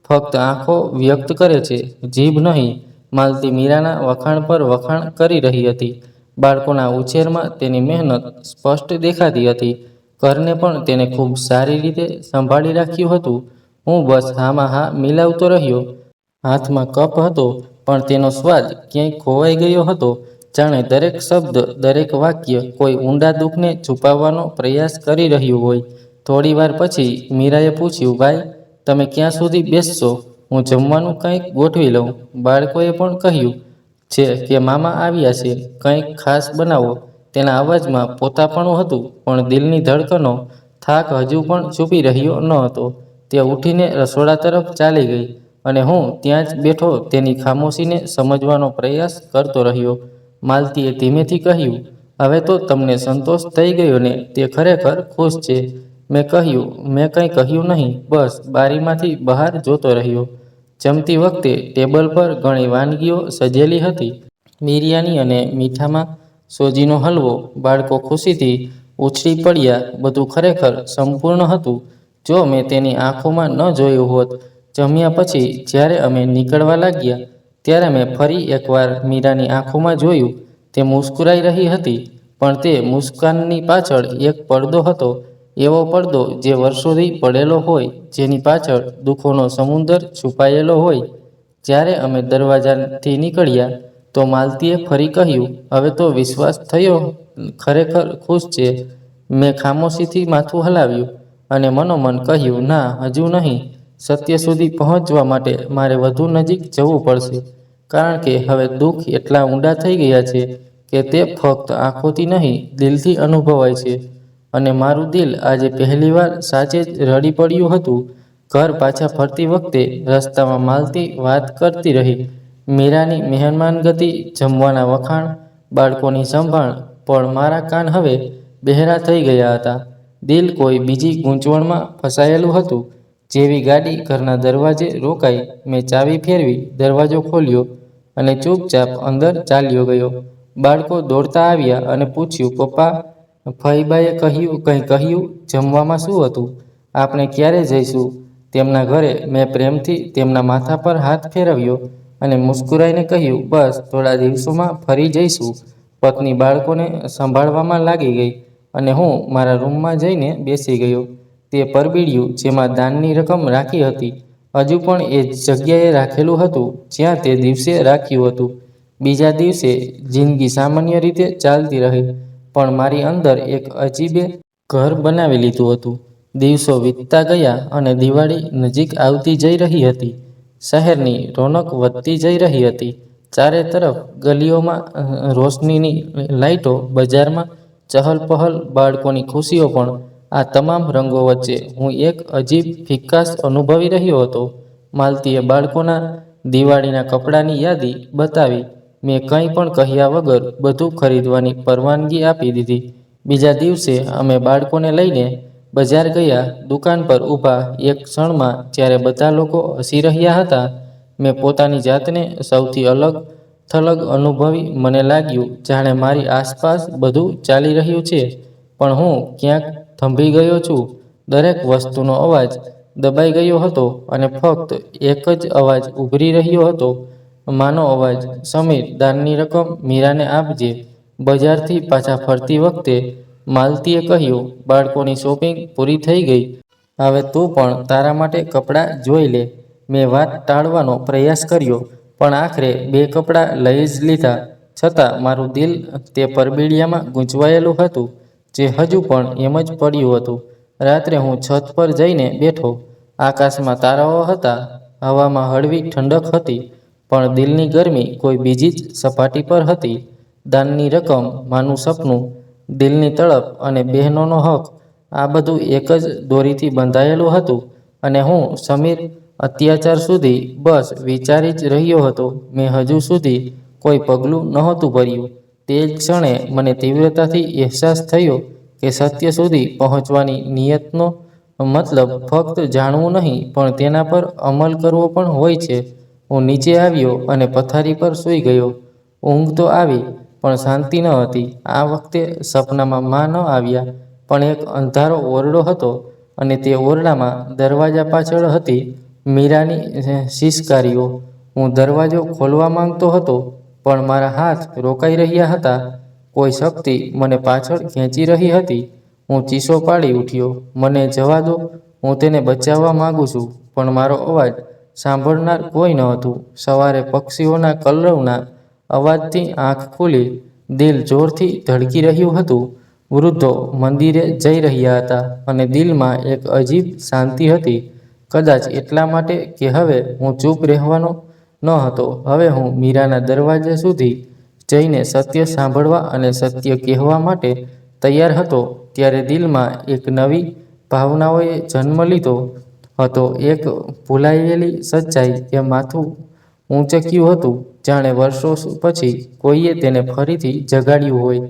ફક્ત આંખો વ્યક્ત કરે છે, જીભ નહીં. માલતી મીરાના વખાણ પર વખાણ કરી રહી હતી. બાળકોના ઉછેરમાં તેની મહેનત સ્પષ્ટ દેખાતી હતી. ઘરને પણ તેને ખૂબ સારી રીતે સંભાળી રાખ્યું હતું. હું બસ હામાં હા મિલાવતો રહ્યો. હાથમાં કપ હતો, પણ તેનો સ્વાદ ક્યાંય ખોવાઈ ગયો હતો. જાણે દરેક શબ્દ, દરેક વાક્ય કોઈ ઊંડા દુઃખને છુપાવવાનો પ્રયાસ કરી રહ્યું હોય. થોડી વાર પછી મીરાએ પૂછ્યું, ભાઈ, તમે ક્યાં સુધી બેસશો? હું જમવાનું કંઈક ગોઠવી લઉં. બાળકોએ પણ કહ્યું છે કે મામા આવ્યા છે, કંઈક ખાસ બનાવો. તેના અવાજમાં પોતાપણું હતું, પણ દિલની ધડકનો થાક હજુ પણ છુપી રહ્યો ન હતો. તે ઉઠીને રસોડા તરફ ચાલી ગઈ અને હું ત્યાં જ બેઠો તેની ખામોશીને સમજવાનો પ્રયાસ કરતો રહ્યો. માલતીએ ધીમેથી કહ્યું, હવે તો તમને સંતોષ થઈ ગયો ને? તે ખરેખર ખુશ છે? મેં કહ્યું, મેં કંઈ કહ્યું નહીં, બસ બારીમાંથી બહાર જોતો રહ્યો. જમતી વખતે ટેબલ પર ઘણી વાનગીઓ સજેલી હતી. બિરયાની અને મીઠામાં સોજીનો હલવો. બાળકો ખુશીથી ઉછળી પડ્યા. બધું ખરેખર સંપૂર્ણ હતું. જો મેં તેની આંખોમાં ન જોયું હોત. જમ્યા પછી જ્યારે અમે નીકળવા લાગ્યા ત્યારે મેં ફરી એકવાર મીરાની આંખોમાં જોયું. તે મુસ્કુરાઈ રહી હતી, પણ તે મુસ્કાનની પાછળ એક પડદો હતો, એવો પડદો જે વર્ષોથી પડેલો હોય, જેની પાછળ દુઃખોનો સમુદર છુપાયેલો હોય. જ્યારે અમે દરવાજાથી નીકળ્યા તો માલતીએ ફરી કહ્યું, હવે તો વિશ્વાસ થયો, ખરેખર ખુશ છે. મેં ખામોશીથી માથું હલાવ્યું અને મનોમન કહ્યું, ના, હજુ નહીં. સત્ય સુધી પહોંચવા માટે મારે વધુ નજીક જવું પડશે, કારણ કે હવે દુઃખ એટલા ઊંડા થઈ ગયા છે કે તે ફક્ત આંખોથી નહીં, દિલથી અનુભવાય છે. અને મારું દિલ આજે પહેલીવાર સાચે જ રડી પડ્યું હતું. ઘર પાછા ફરતી વખતે રસ્તામાં માલતી વાત કરતી રહી. મીરાની મહેમાનગતિ, જમવાના વખાણ, બાળકોની સંભાળ, પણ મારા કાન હવે બહેરા થઈ ગયા હતા. દિલ કોઈ બીજી ગૂંચવણમાં ફસાયેલું હતું. જેવી ગાડી ઘરના દરવાજે રોકાઈ, મેં ચાવી ફેરવી, દરવાજો ખોલ્યો અને ચૂપચાપ અંદર ચાલ્યો ગયો. બાળકો દોડતા આવ્યા અને પૂછ્યું, પપ્પા, ફઈબાએ કંઈ કહ્યું? જમવામાં શું હતું? આપણે ક્યારે જઈશું તેમના ઘરે? મેં પ્રેમથી તેમના માથા પર હાથ ફેરવ્યો અને મુસ્કુરાઈને કહ્યું, બસ થોડા દિવસોમાં ફરી જઈશું. પત્ની બાળકોને સંભાળવામાં લાગી ગઈ અને હું મારા રૂમમાં જઈને બેસી ગયો. તે પરબીડિયું જેમાં દાનની રકમ રાખી હતી હજુ પણ એ જગ્યાએ રાખેલું હતું જ્યાં તે દિવસે રાખ્યું હતું. બીજા દિવસે જિંદગી સામાન્ય રીતે ચાલતી રહી, પણ મારી અંદર એક અજીબે ઘર બનાવી લીધું હતું. દિવસો વીતતા ગયા અને દિવાળી નજીક આવતી જઈ રહી હતી. શહેરની રોનક વધતી જઈ રહી હતી. ચારે તરફ ગલીઓમાં રોશનીની લાઇટો, બજારમાં ચહલ-પહલ, બાળકોની ખુશીઓ. પણ આ તમામ રંગો વચ્ચે હું એક અજીબ ફિક્કાશ અનુભવી રહ્યો હતો. માલતીએ બાળકોના દિવાળીના કપડાની યાદી બતાવી. મેં કંઈ પણ કહ્યા વગર બધું ખરીદવાની પરવાનગી આપી દીધી. બીજા દિવસે અમે બાળકોને લઈને બજાર ગયા. દુકાન પર ઊભા એક ક્ષણમાં જ્યારે બધા લોકો હસી રહ્યા હતા, મેં પોતાની જાતને સૌથી અલગ-થલગ અનુભવી. મને લાગ્યું જાણે મારી આસપાસ બધું ચાલી રહ્યું છે, પણ હું ક્યાંક થંભી ગયો છું. દરેક વસ્તુનો અવાજ દબાઈ ગયો હતો અને ફક્ત એક જ અવાજ ઉભરી રહ્યો હતો, માનો અવાજ, સમીર, દાનની રકમ મીરાને આપજે. બજારથી પાછા ફરતી વખતે માલતીએ કહ્યું, બાળકોની શોપિંગ પૂરી થઈ ગઈ. હવે તું પણ તારા માટે કપડાં જોઈ લે. મેં વાત ટાળવાનો પ્રયાસ કર્યો, પણ આખરે 2 કપડાં લઈ જ લીધા. છતાં મારું દિલ તે પરબીડિયામાં ગૂંચવાયેલું હતું, જે હજુ પણ એમ જ પડ્યું હતું. રાત્રે હું છત પર જઈને બેઠો. આકાશમાં તારાઓ હતા, હવામાં હળવી ઠંડક હતી, પણ દિલની ગરમી કોઈ બીજી જ સપાટી પર હતી. દાનની રકમ, માનું સપનું, દિલની તડપ અને બહેનોનો હક, આ બધું એક જ દોરીથી બંધાયેલું હતું. અને હું, સમીર, અત્યાચાર સુધી બસ વિચારી જ રહ્યો હતો. મેં હજુ સુધી કોઈ પગલું નહોતું ભર્યું. તે જ ક્ષણે મને તીવ્રતાથી અહેસાસ થયો કે સત્ય સુધી પહોંચવાની નિયતનો મતલબ ફક્ત જાણવું નહીં, પણ તેના પર અમલ કરવો પણ હોય છે. હું નીચે આવ્યો અને પથારી પર સૂઈ ગયો. ઊંઘ તો આવી, પણ શાંતિ ન હતી. આ વખતે સપનામાં માં ન આવ્યા, પણ એક અંધારો ઓરડો હતો અને તે ઓરડામાં દરવાજા પાછળ હતી મીરાની સિસકારીઓ. હું દરવાજો ખોલવા માંગતો હતો, પણ મારા હાથ રોકાઈ રહ્યા હતા. કોઈ શક્તિ મને પાછળ ખેંચી રહી હતી. હું ચીસો પાડી ઉઠ્યો, મને જવા દો, હું તેને બચાવવા માંગુ છું. પણ મારો અવાજ સાંભળનાર કોઈ ન હતું. સવારે પક્ષીઓના કલરવના અવાજથી આંખ ખુલી. દિલ જોરથી ધડકી રહ્યું હતું. વૃદ્ધો મંદિરે જઈ રહ્યા હતા અને દિલમાં એક અજીબ શાંતિ હતી. કદાચ એટલા માટે કે હવે હું ચૂપ રહેવાનો ન હતો. હવે હું મીરાના દરવાજા સુધી જઈને સત્ય સાંભળવા અને સત્ય કહેવા માટે તૈયાર હતો. ત્યારે દિલમાં એક નવી ભાવનાઓએ જન્મ લીધો હતો. એક ભૂલાયેલી સચ્ચાઈ જે માથું ઊંચક્યું હતું, જાણે વર્ષો પછી કોઈએ તેને ફરીથી જગાડ્યું હોય.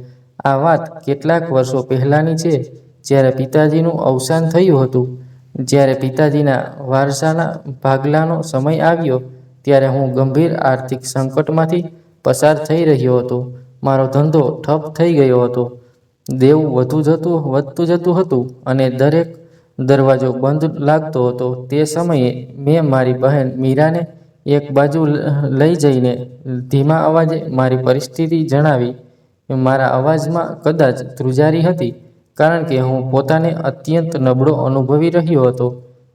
આ વાત કેટલાક વર્ષો પહેલાંની છે, જ્યારે પિતાજીનું અવસાન થયું હતું. જ્યારે પિતાજીના વારસાના ભાગલાનો સમય આવ્યો, ત્યારે હું ગંભીર આર્થિક સંકટમાંથી પસાર થઈ રહ્યો હતો. મારો ધંધો ઠપ થઈ ગયો હતો. દેવું વધતું જતું હતું અને દરેક દરવાજો બંધ લાગતો હતો તે સમયે મેં મારી બહેન મીરાને એક બાજુ લઈ જઈને ધીમા અવાજે મારી પરિસ્થિતિ જણાવી. મારા અવાજમાં કદાચ ધ્રુજારી હતી, કારણ કે હું પોતાને અત્યંત નબળો અનુભવી રહ્યો હતો.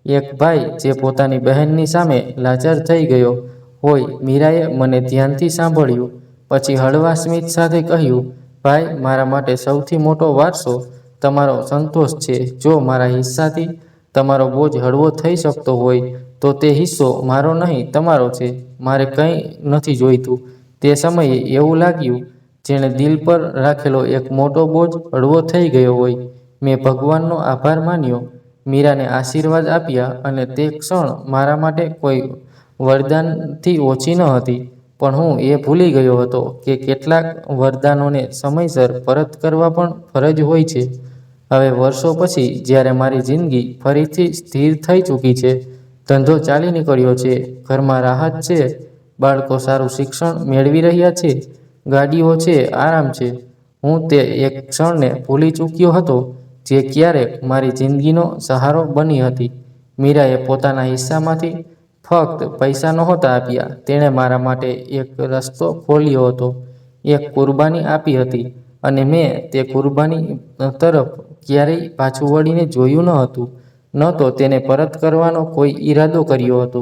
એક ભાઈ જે પોતાની બહેનની સામે લાચાર થઈ ગયો હોય. મીરાએ મને ધ્યાનથી સાંભળ્યું, પછી હળવા સ્મિત સાથે કહ્યું, ભાઈ, મારા માટે સૌથી મોટો વારસો તમારો સંતોષ છે. જો મારા હિસ્સાથી તમારો બોજ હળવો થઈ શકતો હોય તો તે હિસ્સો મારો નહીં, તમારો છે. મારે કંઈ નથી જોઈતું. તે સમયે એવું લાગ્યું જેણે દિલ પર રાખેલો એક મોટો બોજ હળવો થઈ ગયો હોય. મેં ભગવાનનો આભાર માન્યો, મીરાને આશીર્વાદ આપ્યા, અને તે ક્ષણ મારા માટે કોઈ વરદાનથી ઓછી ન હતી. પણ હું એ ભૂલી ગયો હતો કે કેટલાક વરદાનોને સમયસર પરત કરવા પણ ફરજ હોય છે. હવે વર્ષો પછી જ્યારે મારી જિંદગી ફરીથી સ્થિર થઈ ચૂકી છે, ધંધો ચાલી નીકળ્યો છે, ઘરમાં રાહત છે, બાળકો સારું શિક્ષણ મેળવી રહ્યા છે, ગાડીઓ છે, આરામ છે, હું તે એક ક્ષણને ભૂલી ચૂક્યો હતો જે ક્યારેક મારી જિંદગીનો સહારો બની હતી. મીરાએ પોતાના હિસ્સામાંથી ફક્ત પૈસા નહોતા આપ્યા, તેણે મારા માટે એક રસ્તો ખોલ્યો હતો, એક કુરબાની આપી હતી, અને મેં તે કુરબાની તરફ ક્યારેય પાછું વળીને જોયું ન હતું, ન તો તેને પરત કરવાનો કોઈ ઈરાદો કર્યો હતો.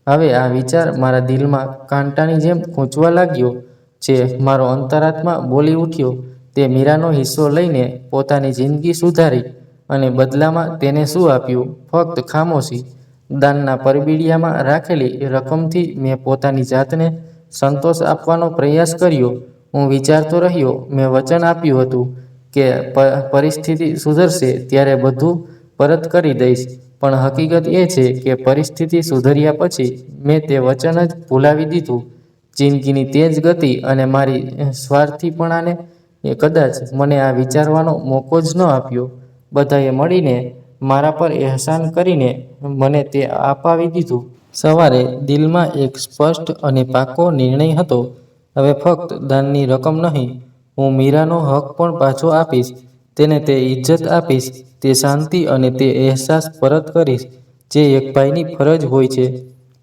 હવે આ વિચાર મારા દિલમાં કાંટાની જેમ ખૂંચવા લાગ્યો છે. મારો અંતરાત્મા બોલી ઉઠ્યો, તે મીરાનો હિસ્સો લઈને પોતાની જિંદગી સુધારી, અને બદલામાં તેને શું આપ્યું? ફક્ત ખામોશી. દાનના પરબિડિયામાં રાખેલી રકમથી મેં પોતાની જાતને સંતોષ આપવાનો પ્રયાસ કર્યો. હું વિચારતો રહ્યો, મેં વચન આપ્યું હતું કે પરિસ્થિતિ સુધરશે ત્યારે બધું પરત કરી દઈશ. પણ હકીકત એ છે કે પરિસ્થિતિ સુધર્યા પછી મેં તે વચન જ ભૂલાવી દીધું. જિંદગીની તેજ ગતિ અને મારી સ્વાર્થીપણાને કદાચ મને આ વિચારવાનો મોકો જ ન આપ્યો. બધાએ મળીને મારા પર એહસાન કરીને મને તે અપાવી દીધું. સવારે દિલમાં એક સ્પષ્ટ અને પાકો નિર્ણય હતો. હવે ફક્ત દાનની રકમ નહીં, હું મીરાનો હક પણ પાછો આપીશ. તેને તે ઇજ્જત આપીશ, તે શાંતિ અને તે અહેસાસ પરત કરીશ જે એક ભાઈની ફરજ હોય છે.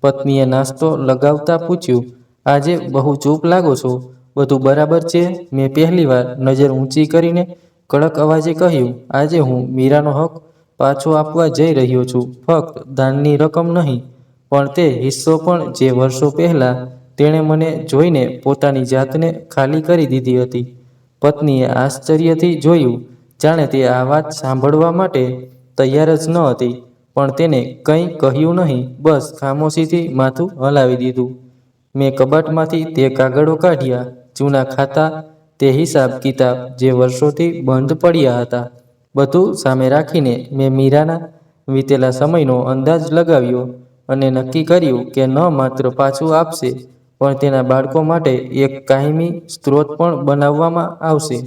પત્નીએ નાસ્તો લગાવતા પૂછ્યું, આજે બહુ ચૂપ લાગો છો, બધું બરાબર છે? મેં પહેલીવાર નજર ઊંચી કરીને કડક અવાજે કહ્યું, આજે હું મીરાનો હક પાછો આપવા જઈ રહ્યો છું. ફક્ત દાનની રકમ નહીં, પણ તે હિસ્સો પણ જે વર્ષો પહેલાં તેણે મને જોઈને પોતાની જાતને ખાલી કરી દીધી હતી. પત્નીએ આશ્ચર્યથી જોયું, જાણે તે આ વાત સાંભળવા માટે તૈયાર જ ન હતી. પણ તેને કંઈ કહ્યું નહીં, બસ ખામોશીથી માથું હલાવી દીધું. મેં કબાટમાંથી તે કાગળો કાઢ્યા, જૂના ખાતા, તે હિસાબ કિતાબ જે વર્ષોથી બંધ પડ્યા હતા. બધું સામે રાખીને મેં મીરાના વીતેલા સમયનો અંદાજ લગાવ્યો, અને નક્કી કર્યું કે ન માત્ર પાછું આપશે, પણ તેના બાળકો માટે એક કાયમી સ્ત્રોત પણ બનાવવામાં આવશે.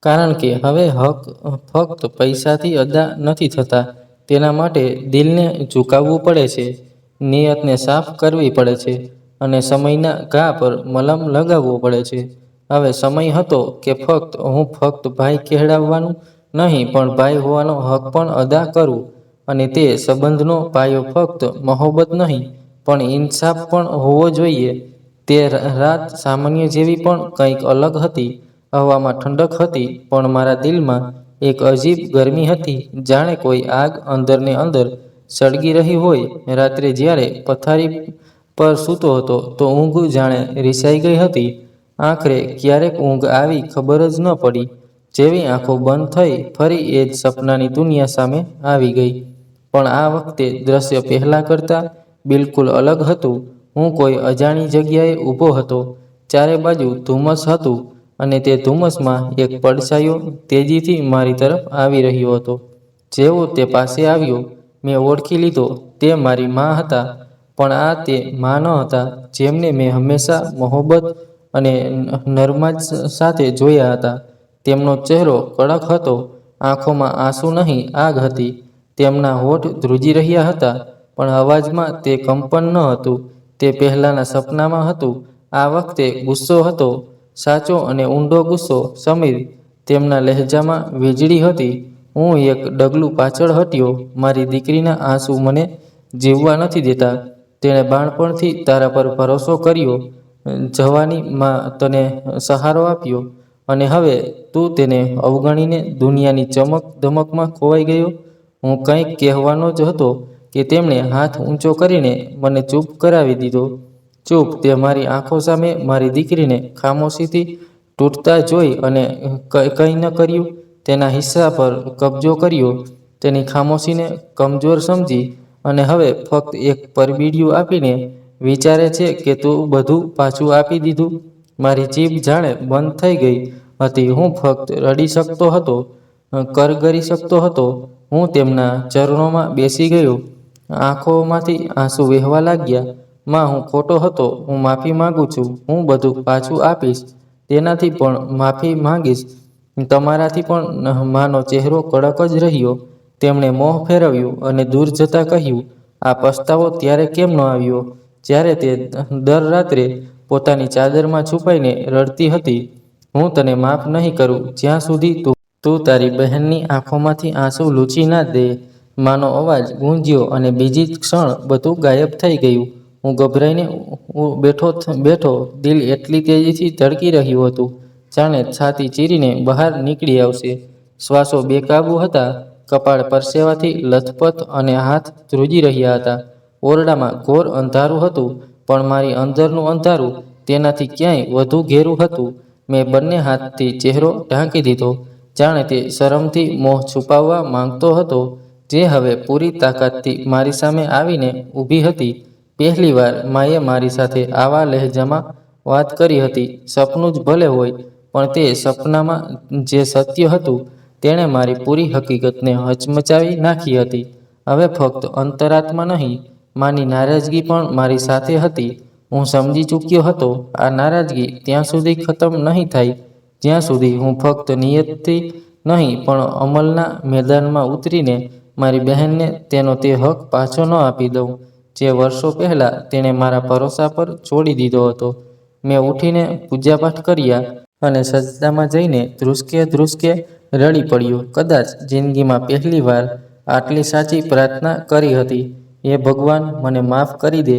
કારણ કે હવે હક ફક્ત પૈસાથી અદા નથી થતા. તેના માટે દિલને ઝુકાવવું પડે છે, નિયતને સાફ કરવી પડે છે, અને સમયના ઘા પર મલમ લગાવવો પડે છે. હવે સમય હતો કે હું ફક્ત ભાઈ કહેવાવાનું નહીં, પણ ભાઈ હોવાનો હક પણ અદા કરું. અને તે સંબંધનો પાયો ફક્ત મોહબ્બત નહીં, પણ ઇન્સાફ પણ હોવો જોઈએ. તે રાત સામાન્ય જેવી પણ કંઈક અલગ હતી. હવામાં ઠંડક હતી, પણ મારા દિલમાં એક અજીબ ગરમી હતી, જાણે કોઈ આગ અંદરને અંદર સળગી રહી હોય. રાત્રે જ્યારે પથારી પર સૂતો હતો તો ઊંઘ જાણે રિસાઈ ગઈ હતી. આખરે ક્યારેક ઊંઘ આવી ખબર જ ન પડી. જેવી આંખો બંધ થઈ, ફરી એ જ સપનાની દુનિયા સામે આવી ગઈ. પણ આ વખતે દ્રશ્ય પહેલાં કરતાં બિલકુલ અલગ હતું. હું કોઈ અજાણી જગ્યાએ ઊભો હતો. ચારે બાજુ ધુમ્મસ હતું, અને તે ધુમ્મસમાં એક પડછાયો તેજીથી મારી તરફ આવી રહ્યો હતો. જેવો તે પાસે આવ્યો, મેં ઓળખી લીધો. તે મારી મા હતા, પણ આ તે મા ન હતા જેમને મેં હંમેશા મોહબ્બત અને નરમાશ સાથે જોયા હતા. તેમનો ચહેરો કડક હતો, આંખોમાં આંસુ નહીં, આગ હતી. તેમના હોઠ ધ્રુજી રહ્યા હતા, પણ અવાજમાં તે કંપન ન હતું. તે પહેલાંના સપનામાં હતું. આ વખતે ગુસ્સો હતો, સાચો અને ઊંડો ગુસ્સો. સમીર, તેમના લહેજામાં વીજળી હતી, હું એક ડગલું પાછળ હટ્યો. મારી દીકરીના આંસુ મને જીવવા નથી દેતા. તેણે બાળપણથી તારા પર ભરોસો કર્યો, જવાનીમાં તને સહારો આપ્યો, અને હવે તું તેને અવગણીને દુનિયાની ચમક ધમકમાં ખોવાઈ ગયો. હું કંઈક કહેવાનો જ હતો કે તેમણે હાથ ઊંચો કરીને મને ચૂપ કરાવી દીધો. ચૂપ. તે મારી આંખો સામે મારી દીકરીને ખામોશીથી તૂટતા જોઈ અને કંઈ ન કર્યું. તેના હિસ્સા પર કબજો કર્યો, તેની ખામોશીને કમજોર સમજી, અને હવે ફક્ત એક પરબીડિયું આપીને વિચારે છે કે તું બધું પાછું આપી દીધું. મારી જીભ જાણે બંધ થઈ ગઈ હતી. હું ફક્ત રડી શકતો હતો, કરગરી શકતો હતો. હું તેમના ચરણોમાં બેસી ગયો. આંખોમાંથી આંસુ વહેવા લાગ્યા. માં, હું ખોટો હતો. હું માફી માંગુ છું. હું બધું પાછું આપીશ. તેનાથી પણ માફી માંગીશ. તમારાથી પણ. માનો ચહેરો કડક જ રહ્યો. તેમણે મોં ફેરવ્યું અને દૂર જતા કહ્યું, આ પસ્તાવો ત્યારે કેમ ન આવ્યો જ્યારે તે દર રાત્રે પોતાની ચાદરમાં છુપાઈને રડતી હતી, હું તને માફ નહીં કરું જ્યાં સુધી તું તારી બહેનની આંખોમાંથી આંસુ લૂછી ના દે. માનો અવાજ ગૂંજ્યો અને બીજી જ ક્ષણ બધું ગાયબ થઈ ગયું. હું ગભરાઈને બેઠો. દિલ એટલી તેજીથી ધડકી રહ્યું હતું જાણે છાતી ચીરીને બહાર નીકળી આવશે. શ્વાસો બેકાબૂ હતા. કપાળ પરસેવાથી લથપથ અને હાથ ધ્રુજી રહ્યા હતા. ઓરડામાં ઘોર અંધારું હતું, પણ મારી અંદરનું અંધારું તેનાથી ક્યાંય વધુ ઘેરું હતું. મેં બંને હાથથી ચહેરો ઢાંકી દીધો, જાણે તે શરમથી મોં છુપાવવા માંગતો હતો, જે હવે પૂરી તાકાતથી મારી સામે આવીને ઊભી હતી. પહેલીવાર માએ મારી સાથે આવા લહેજામાં વાત કરી હતી. સપનું જ ભલે હોય, પણ તે સપનામાં જે સત્ય હતું તેણે મારી પૂરી હકીકતને હચમચાવી નાખી હતી. હવે ફક્ત અંતરાત્મા નહીં, માની નારાજગી પણ મારી સાથે હતી. હું સમજી ચૂક્યો હતો, આ નારાજગી ત્યાં સુધી ખતમ નહીં થાય જ્યાં સુધી હું ફક્ત નિયતથી નહીં પણ અમલના મેદાનમાં ઉતરીને મારી બહેનને તેનો તે હક પાછો ન આપી દઉં જે વર્ષો પહેલાં તેણે મારા ભરોસા પર છોડી દીધો હતો. મેં ઉઠીને પૂજાપાઠ કર્યા અને સજદામાં જઈને ધ્રુસકે રડી પડ્યો. કદાચ જિંદગીમાં પહેલીવાર આટલી સાચી પ્રાર્થના કરી હતી, હે ભગવાન, મને માફ કરી દે.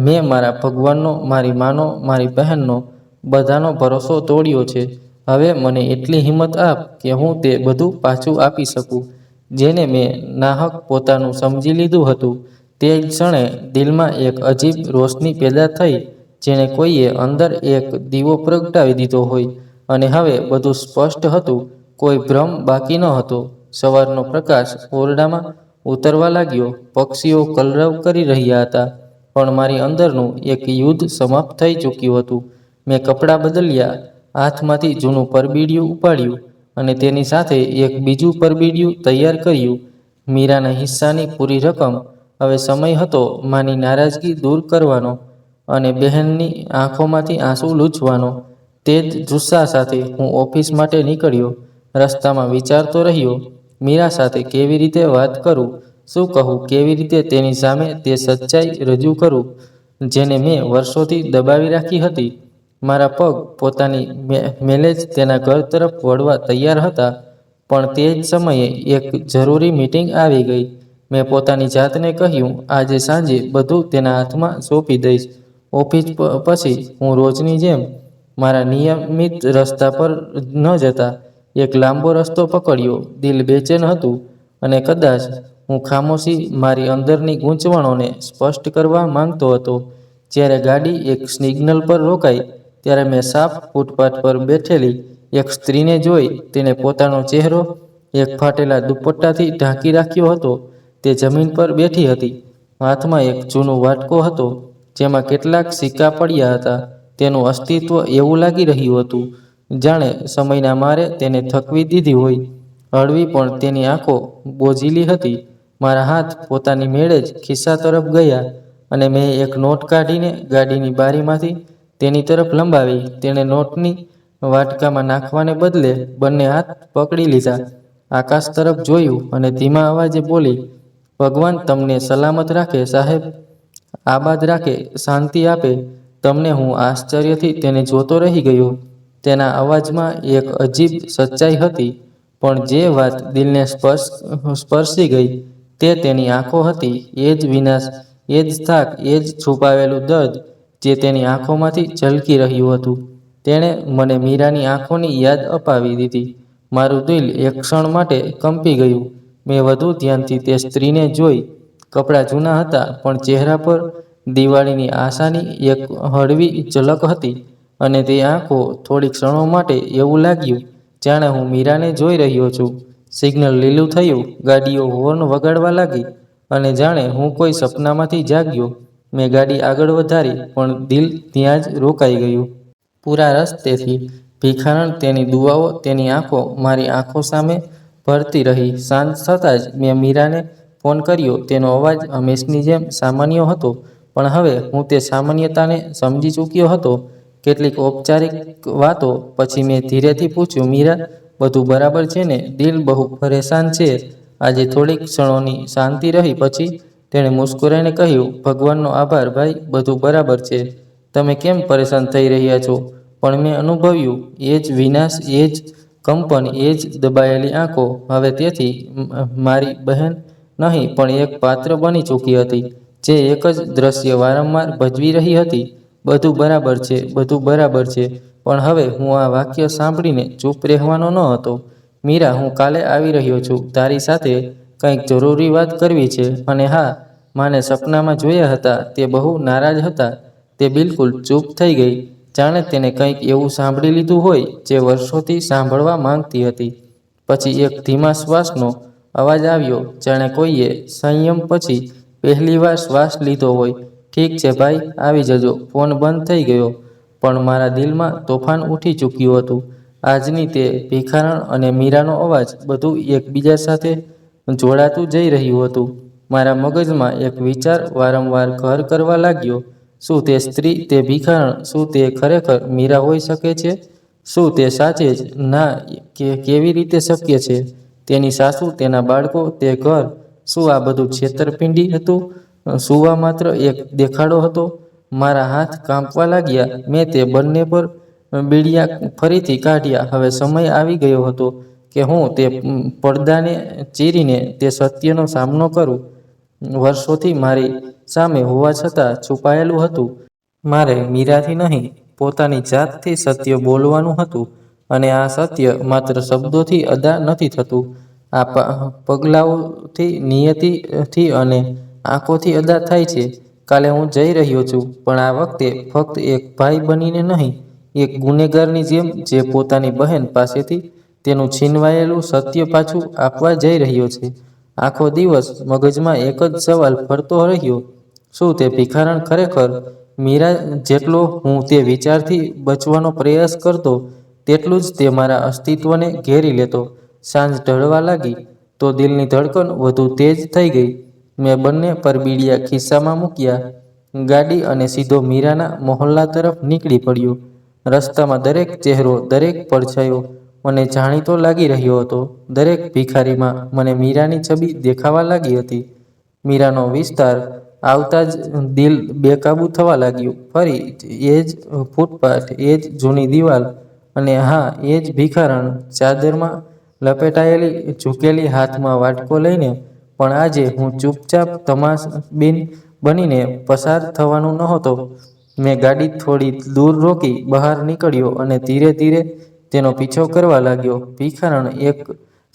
મેં મારા ભગવાનનો, મારી માનો, મારી બહેનનો, બધાનો ભરોસો તોડ્યો છે. હવે મને એટલી હિંમત આપ કે હું તે બધું પાછું આપી શકું જેને મેં નાહક પોતાનું સમજી લીધું હતું. તે જ ક્ષણે દિલમાં એક અજીબ રોશની પેદા થઈ, જેણે કોઈએ અંદર એક દીવો પ્રગટાવી દીધો હોય, અને હવે બધું સ્પષ્ટ હતું. કોઈ ભ્રમ બાકી ન હતો. સવારનો પ્રકાશ ઓરડામાં ઉતરવા લાગ્યો. પક્ષીઓ કલરવ કરી રહ્યા હતા, પણ મારી અંદરનું એક યુદ્ધ સમાપ્ત થઈ ચૂક્યું હતું. મેં કપડાં બદલ્યા, હાથમાંથી જૂનું પરબીડિયું ઉપાડ્યું અને તેની સાથે એક બીજું પરબીડિયું તૈયાર કર્યું. મીરાના હિસ્સાની પૂરી રકમ. હવે સમય હતો માની નારાજગી દૂર કરવાનો અને બહેનની આંખોમાંથી આંસુ લૂછવાનો. તે જ જુસ્સા સાથે હું ઓફિસ માટે નીકળ્યો. રસ્તામાં વિચારતો રહ્યો, મીરા સાથે કેવી રીતે વાત કરું, શું કહું, કેવી રીતે તેની સામે તે સચ્ચાઈ રજૂ કરું જેને મેં વર્ષોથી દબાવી રાખી હતી. મારા પગ પોતાની મેલે જ તેના ઘર તરફ વળવા તૈયાર હતા, પણ તે જ સમયે એક જરૂરી મીટિંગ આવી ગઈ. મેં પોતાની જાતને કહ્યું, આજે સાંજે બધું તેના હાથમાં સોંપી દઈશ. ઓફિસ પછી હું રોજની જેમ મારા નિયમિત રસ્તા પર ન જતા એક લાંબો રસ્તો પકડ્યો. દિલ બેચેન હતું, અને કદાચ હું ખામોશી મારી અંદરની ગૂંચવણોને સ્પષ્ટ કરવા માંગતો હતો. જ્યારે ગાડી એક સિગ્નલ પર રોકાઈ, ત્યારે મેં સાફ ફૂટપાથ પર બેઠેલી એક સ્ત્રીને જોઈ. તેણે પોતાનો ચહેરો એક ફાટેલા દુપટ્ટાથી ઢાંકી રાખ્યો હતો. તે જમીન પર બેઠી હતી. હાથમાં એક જૂનો વાટકો હતો, જેમાં કેટલાક સિક્કા પડ્યા હતા. તેનું અસ્તિત્વ એવું લાગી રહ્યું હતું જાણે સમયના મારે તેને થકવી દીધી હોય. હળવી પણ તેની આંખો બોજીલી હતી. મારા હાથ પોતાની મેળે જ ખિસ્સા તરફ ગયા, અને મેં એક નોટ કાઢીને ગાડીની બારીમાંથી તેની તરફ લંબાવી. તેણે નોટની વાટકામાં નાખવાને બદલે બંને હાથ પકડી લીધા, આકાશ તરફ જોયું અને ધીમા અવાજે બોલી, ભગવાન તમને સલામત રાખે સાહેબ, આબાદ રાખે, શાંતિ આપે તમને. હું આશ્ચર્યથી તેને જોતો રહી ગયો. તેના અવાજમાં એક અજીબ સચ્ચાઈ હતી. પણ જે વાત દિલને સ્પર્શી ગઈ તે તેની આંખો હતી. એ જ વિનાશ, એ જ થાક, એ જ છુપાવેલું દર્દ જે તેની આંખોમાંથી ઝલકી રહ્યું હતું. તેણે મને મીરાની આંખોની યાદ અપાવી દીધી. મારું દિલ એક ક્ષણ માટે કંપી ગયું. મેં વધુ ધ્યાનથી તે સ્ત્રીને જોઈ. કપડાં જૂના હતા, પણ ચહેરા પર દિવાળીની આશાની એક હળવી ઝલક હતી. અને તે આંખો, થોડી ક્ષણો માટે એવું લાગ્યું જાણે હું મીરાને જોઈ રહ્યો છું. સિગ્નલ લીલું થયું, ગાડીઓ હોર્ન વગાડવા લાગી, અને જાણે હું કોઈ સપનામાંથી જાગ્યો. મેં ગાડી આગળ વધારી, પણ દિલ ત્યાં જ રોકાઈ ગયું. પૂરા રસ્તેથી ભિખારણ, તેની દુઆઓ, તેની આંખો મારી આંખો સામે ભરતી રહી. સાંજ થતાં જ મેં મીરાને ફોન કર્યો. તેનો અવાજ હંમેશની જેમ સામાન્ય હતો, પણ હવે હું તે સામાન્યતાને સમજી ચૂક્યો હતો. કેટલીક ઔપચારિક વાતો પછી મેં ધીરેથી પૂછ્યું, મીરા, બધું બરાબર છે ને? દિલ બહુ પરેશાન છે. આજે થોડીક ક્ષણોની શાંતિ રહી પછી તેણે મુસ્કરાઈને કહ્યું, ભગવાનનો આભાર ભાઈ, બધું બરાબર છે. તમે કેમ પરેશાન થઈ રહ્યા છો? પણ મેં અનુભવ્યું એ જ વિનાશ, એ જ કંપન, એ જ દબાયેલી આંખો. હવે તેથી મારી બહેન નહીં, પણ એક પાત્ર બની ચૂકી હતી, જે એક જ દ્રશ્ય વારંવાર ભજવી રહી હતી. બધું બરાબર છે, બધું બરાબર છે. પણ હવે હું આ વાક્ય સાંભળીને ચૂપ રહેવાનો ન હતો. મીરા, હું કાલે આવી રહ્યો છું. તારી સાથે કંઈક જરૂરી વાત કરવી છે. અને હા, માને સપનામાં જોયા હતા. તે બહુ નારાજ હતા. તે બિલકુલ ચૂપ થઈ ગઈ, જાણે તેને કંઈક એવું સાંભળી લીધું હોય જે વર્ષોથી સાંભળવા માંગતી હતી. પછી એક ધીમા શ્વાસનો અવાજ આવ્યો, જાણે કોઈએ સંયમ પછી પહેલીવાર શ્વાસ લીધો હોય. ઠીક છે ભાઈ, આવી જજો. ફોન બંધ થઈ ગયો, પણ મારા દિલમાં તોફાન ઉઠી ચૂક્યું હતું. આજની તે ભિખારણ અને મીરાનો અવાજ, બધું એકબીજા સાથે જોડાતું જઈ રહ્યું હતું. મારા મગજમાં એક વિચાર વારંવાર ઘર કરવા લાગ્યો. શું તે સ્ત્રી, તે ભિખારણ, શું તે ખરેખર મીરા હોઈ શકે છે? શું તે સાચે જ? ના, કેવી રીતે શક્ય છે? તેની સાસુ, તેના બાળકો, તે ઘર, શું આ બધું છેતરપિંડી હતું? શું આ માત્ર એક દેખાડો હતો? મારા હાથ કાંપવા લાગ્યા. મેં તે બંને પર બીડિયા ફરીથી કાઢ્યા. હવે સમય આવી ગયો હતો કે હું તે પડદાને ચીરીને તે સત્યનો સામનો કરું. વર્ષોથી મારી સામે હોવા છતાં છુપાયેલું હતું. મારે મીરાથી નહીં, પોતાની જાતથી સત્ય બોલવાનું હતું. અને આ સત્ય માત્ર શબ્દોથી અદા નથી થતું. આ પગલાઓથી, નિયતિથી અને આંખોથી અદા થાય છે. કાલે હું જઈ રહ્યો છું, પણ આ વખતે ફક્ત એક ભાઈ બનીને નહીં, એક ગુનેગારની જેમ, જે પોતાની બહેન પાસેથી તેનું છીનવાયેલું સત્ય પાછું આપવા જઈ રહ્યો છે. આખો દિવસ મગજમાં એક જ સવાલ ફરતો રહ્યો, શું તે ભિખારણ ખરેખર મીરા? જેટલો હું તે વિચારથી બચવાનો પ્રયાસ કરતો, તેટલું જ તે મારા અસ્તિત્વને ઘેરી લેતો. સાંજ ઢળવા લાગી તો દિલની ધડકન વધુ તેજ થઈ ગઈ. મેં બંને પરબીડિયા ખિસ્સામાં મૂક્યા, ગાડી અને સીધો મીરાના મહોલ્લા તરફ નીકળી પડ્યો. રસ્તામાં દરેક ચહેરો, દરેક પડછાયો મને જાણીતો લાગી રહ્યો હતો. દરેક ભિખારીમાં મને મીરાની છબી દેખાવા લાગી હતી. મીરાનો વિસ્તાર આવતા જ દિલ બેકાબૂ થવા લાગ્યું. ફરી એ જ ફૂટપાથ, એ જ જૂની દિવાલ, અને હા, એ જ ભિખારણ, ચાદરમાં લપેટાયેલી, ઝૂકેલી, હાથમાં વાટકો લઈને. પણ આજે હું ચૂપચાપ તમાશબીન બનીને પસાર થવાનું નહોતો. મેં ગાડી થોડી દૂર રોકી, બહાર નીકળ્યો અને ધીરે ધીરે તેનો પીછો કરવા લાગ્યો. ભિખારણ એક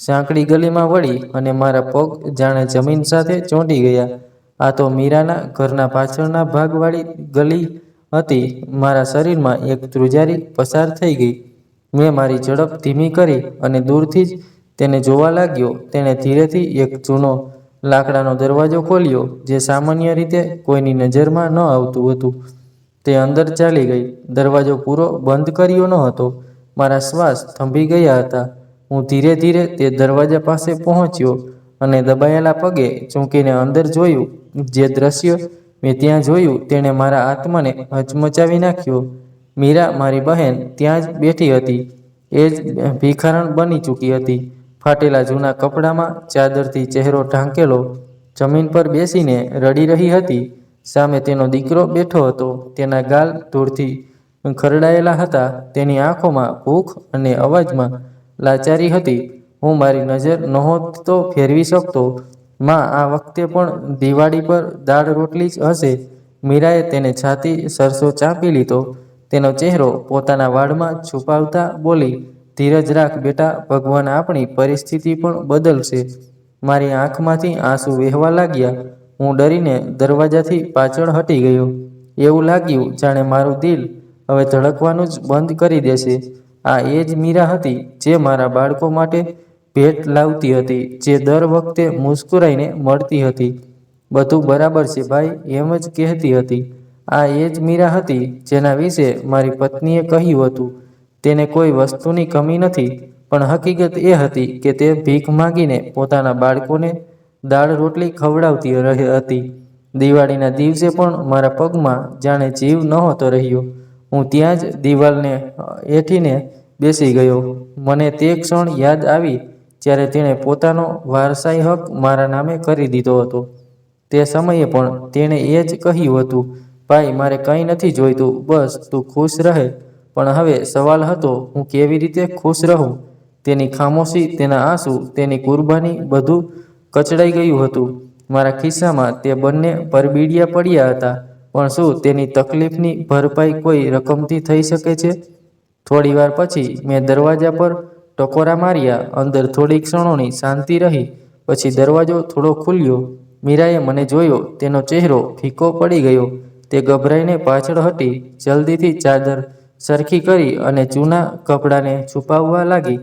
સાંકડી ગલીમાં વળી, અને મારા પગ જાણે જમીન સાથે ચોંટી ગયા. આ તો મીરાના ઘરના પાછળના ભાગવાળી ગલી હતી. મારા શરીરમાં એક ધ્રુજારી પસાર થઈ ગઈ. મેં મારી ઝડપ ધીમી કરી અને દૂરથી જ તેને જોવા લાગ્યો. તેણે ધીરેથી એક જૂનો લાકડાનો દરવાજો ખોલ્યો, જે સામાન્ય રીતે કોઈની નજરમાં ન આવતું હતું. તે અંદર ચાલી ગઈ. દરવાજો પૂરો બંધ કર્યો ન હતો. મારા શ્વાસ થંભી ગયા હતા. હું ધીરે ધીરે તે દરવાજા પાસે પહોંચ્યો અને દબાયેલા પગે ઝૂકીને અંદર જોયું. જે દ્રશ્ય મેં ત્યાં જોયું તેણે મારા આત્માને હચમચાવી નાખ્યો. મીરા, મારી બહેન, ત્યાં જ બેઠી હતી. એ જ ભિખારણ બની ચૂકી હતી. ફાટેલા જૂના કપડામાં, ચાદરથી ચહેરો ઢાંકેલો, જમીન પર બેસીને રડી રહી હતી. સામે તેનો દીકરો બેઠો હતો. તેના ગાલ ધૂળથી ખરડાયેલા હતા. તેની આંખોમાં ભૂખ અને અવાજમાં લાચારી હતી. હું મારી નજર નહોતો ફેરવી શકતો. માં, આ વખતે પણ દિવાળી પર દાળ રોટલી જ હશે. મીરાએ તેને છાતી સરસો ચાંપી લીધો. તેનો ચહેરો પોતાના વાળમાં છુપાવતા બોલી, ધીરજ રાખ બેટા, ભગવાન આપણી પરિસ્થિતિ પણ બદલશે. મારી આંખમાંથી આંસુ વહેવા લાગ્યા. હું ડરીને દરવાજાથી પાછળ હટી ગયો. એવું લાગ્યું જાણે મારું દિલ હવે ધડકવાનું જ બંધ કરી દેશે. આ એ જ મીરા હતી જે મારા બાળકો માટે ભેટ લાવતી હતી, જે દર વખતે મુસ્કરાઈને મળતી હતી. બધું બરાબર છે ભાઈ, એમ જ કહેતી હતી. આ એ જ મીરા હતી જેના વિશે મારી પત્નીએ કહ્યું હતું, તેને કોઈ વસ્તુની કમી નથી. પણ હકીકત એ હતી કે તે ભીખ માંગીને પોતાના બાળકોને દાળ રોટલી ખવડાવતી હતી. દિવાળીના દિવસે પણ મારા પગમાં જાણે જીવ નહોતો રહ્યો. હું ત્યાં જ દિવાલને એઠીને બેસી ગયો. મને તે ક્ષણ યાદ આવી જ્યારે તેણે પોતાનો વારસાઈ હક મારા નામે કરી દીધો હતો. તે સમયે પણ તેણે એ જ કહ્યું હતું, ભાઈ મારે કંઈ નથી જોઈતું, બસ તું ખુશ રહે. પણ હવે સવાલ હતો, હું કેવી રીતે ખુશ રહું? તેની ખામોશી, તેના આંસુ, તેની કુરબાની બધું કચડાઈ ગયું હતું. મારા ખિસ્સામાં તે બંને પરબીડિયા પડ્યા હતા. પણ શું તેની તકલીફની ભરપાઈ કોઈ રકમથી થઈ શકે છે? થોડી વાર પછી મેં દરવાજા પર ટકોરા માર્યા. અંદર થોડી ક્ષણોની શાંતિ રહી. પછી દરવાજો થોડો ખુલ્યો. મીરાએ મને જોયો. તેનો ચહેરો ફીકો પડી ગયો. તે ગભરાઈને પાછળ હટી, જલ્દીથી ચાદર સરખી કરી અને જૂના કપડાને છુપાવવા લાગી.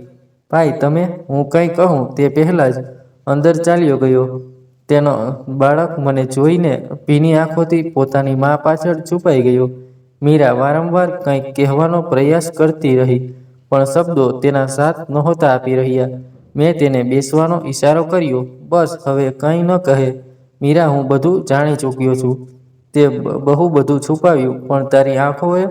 ભાઈ તમે, હું કંઈ કહું તે પહેલાં જ અંદર ચાલ્યો ગયો. તેનો બાળક મને જોઈને ભીની આંખોથી પોતાની મા પાછળ છુપાઈ ગયો. મીરા વારંવાર કંઈક કહેવાનો પ્રયાસ કરતી રહી, પણ શબ્દો તેના સાથ નહોતા આપી રહ્યા. મેં તેને બેસવાનો ઈશારો કર્યો. બસ હવે કંઈ ન કહે. મીરા, હું બધું જાણી ચૂક્યો છું. તે બહુ બધું છુપાવ્યું, પણ તારી આંખોએ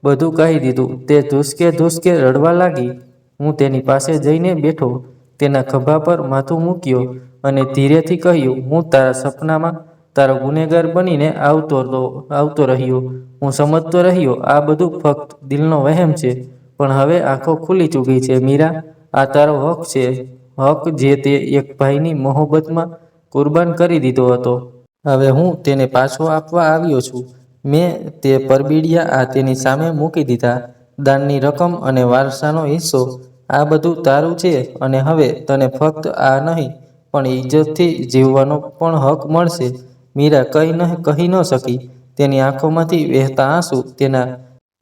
બધું કહી દીધું. તે ધુસકે ધુસકે રડવા લાગી. હું તેની પાસે જઈને બેઠો, તેના ખભા પર માથું મૂક્યો અને ધીરેથી કહ્યું, હું તારા સપનામાં તારો ગુનેગાર બનીને આવતો રહ્યો. હું સમજતો રહ્યો આ બધું ફક્ત દિલનો વહેમ છે. પણ હવે આંખો ખુલી ચૂકી છે. મીરા, આ તારો હક છે. હક જે તે એક ભાઈની મોહબ્બતમાં કુરબાન કરી દીધો હતો. હવે હું તેને પાછો આપવા આવ્યો છું. મેં તે પરબીડિયા આ તેની સામે મૂકી દીધા. દાનની રકમ અને વારસાનો હિસ્સો, આ બધું તારું છે. અને હવે તને ફક્ત આ નહીં પણ ઇજ્જતથી જીવવાનો પણ હક મળશે. મીરા કહી ન શકી. તેની આંખોમાંથી વહેતા આંસુ તેના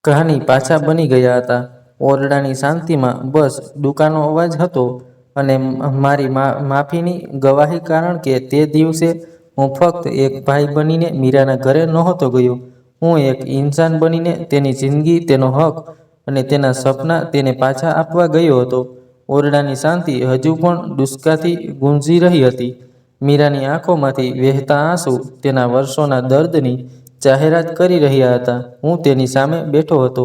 કહાની પાછા બની ગયા હતા. ઓરડાની શાંતિમાં બસ ડૂકાનો અવાજ હતો અને મારી માફીની ગવાહી, કારણ કે તે દિવસે હું ફક્ત એક ભાઈ બનીને મીરાના ઘરે નહોતો ગયો. હું એક ઇન્સાન બનીને તેની જિંદગી, તેનો હક અને તેના સપના તેને પાછા આપવા ગયો હતો. ઓરડાની શાંતિ હજુ પણ ડુસકાથી ગુંજી રહી હતી. મીરાની આંખોમાંથી વહેતા આંસુ તેના વર્ષોના દર્દની જાહેરાત કરી રહ્યા હતા. હું તેની સામે બેઠો હતો,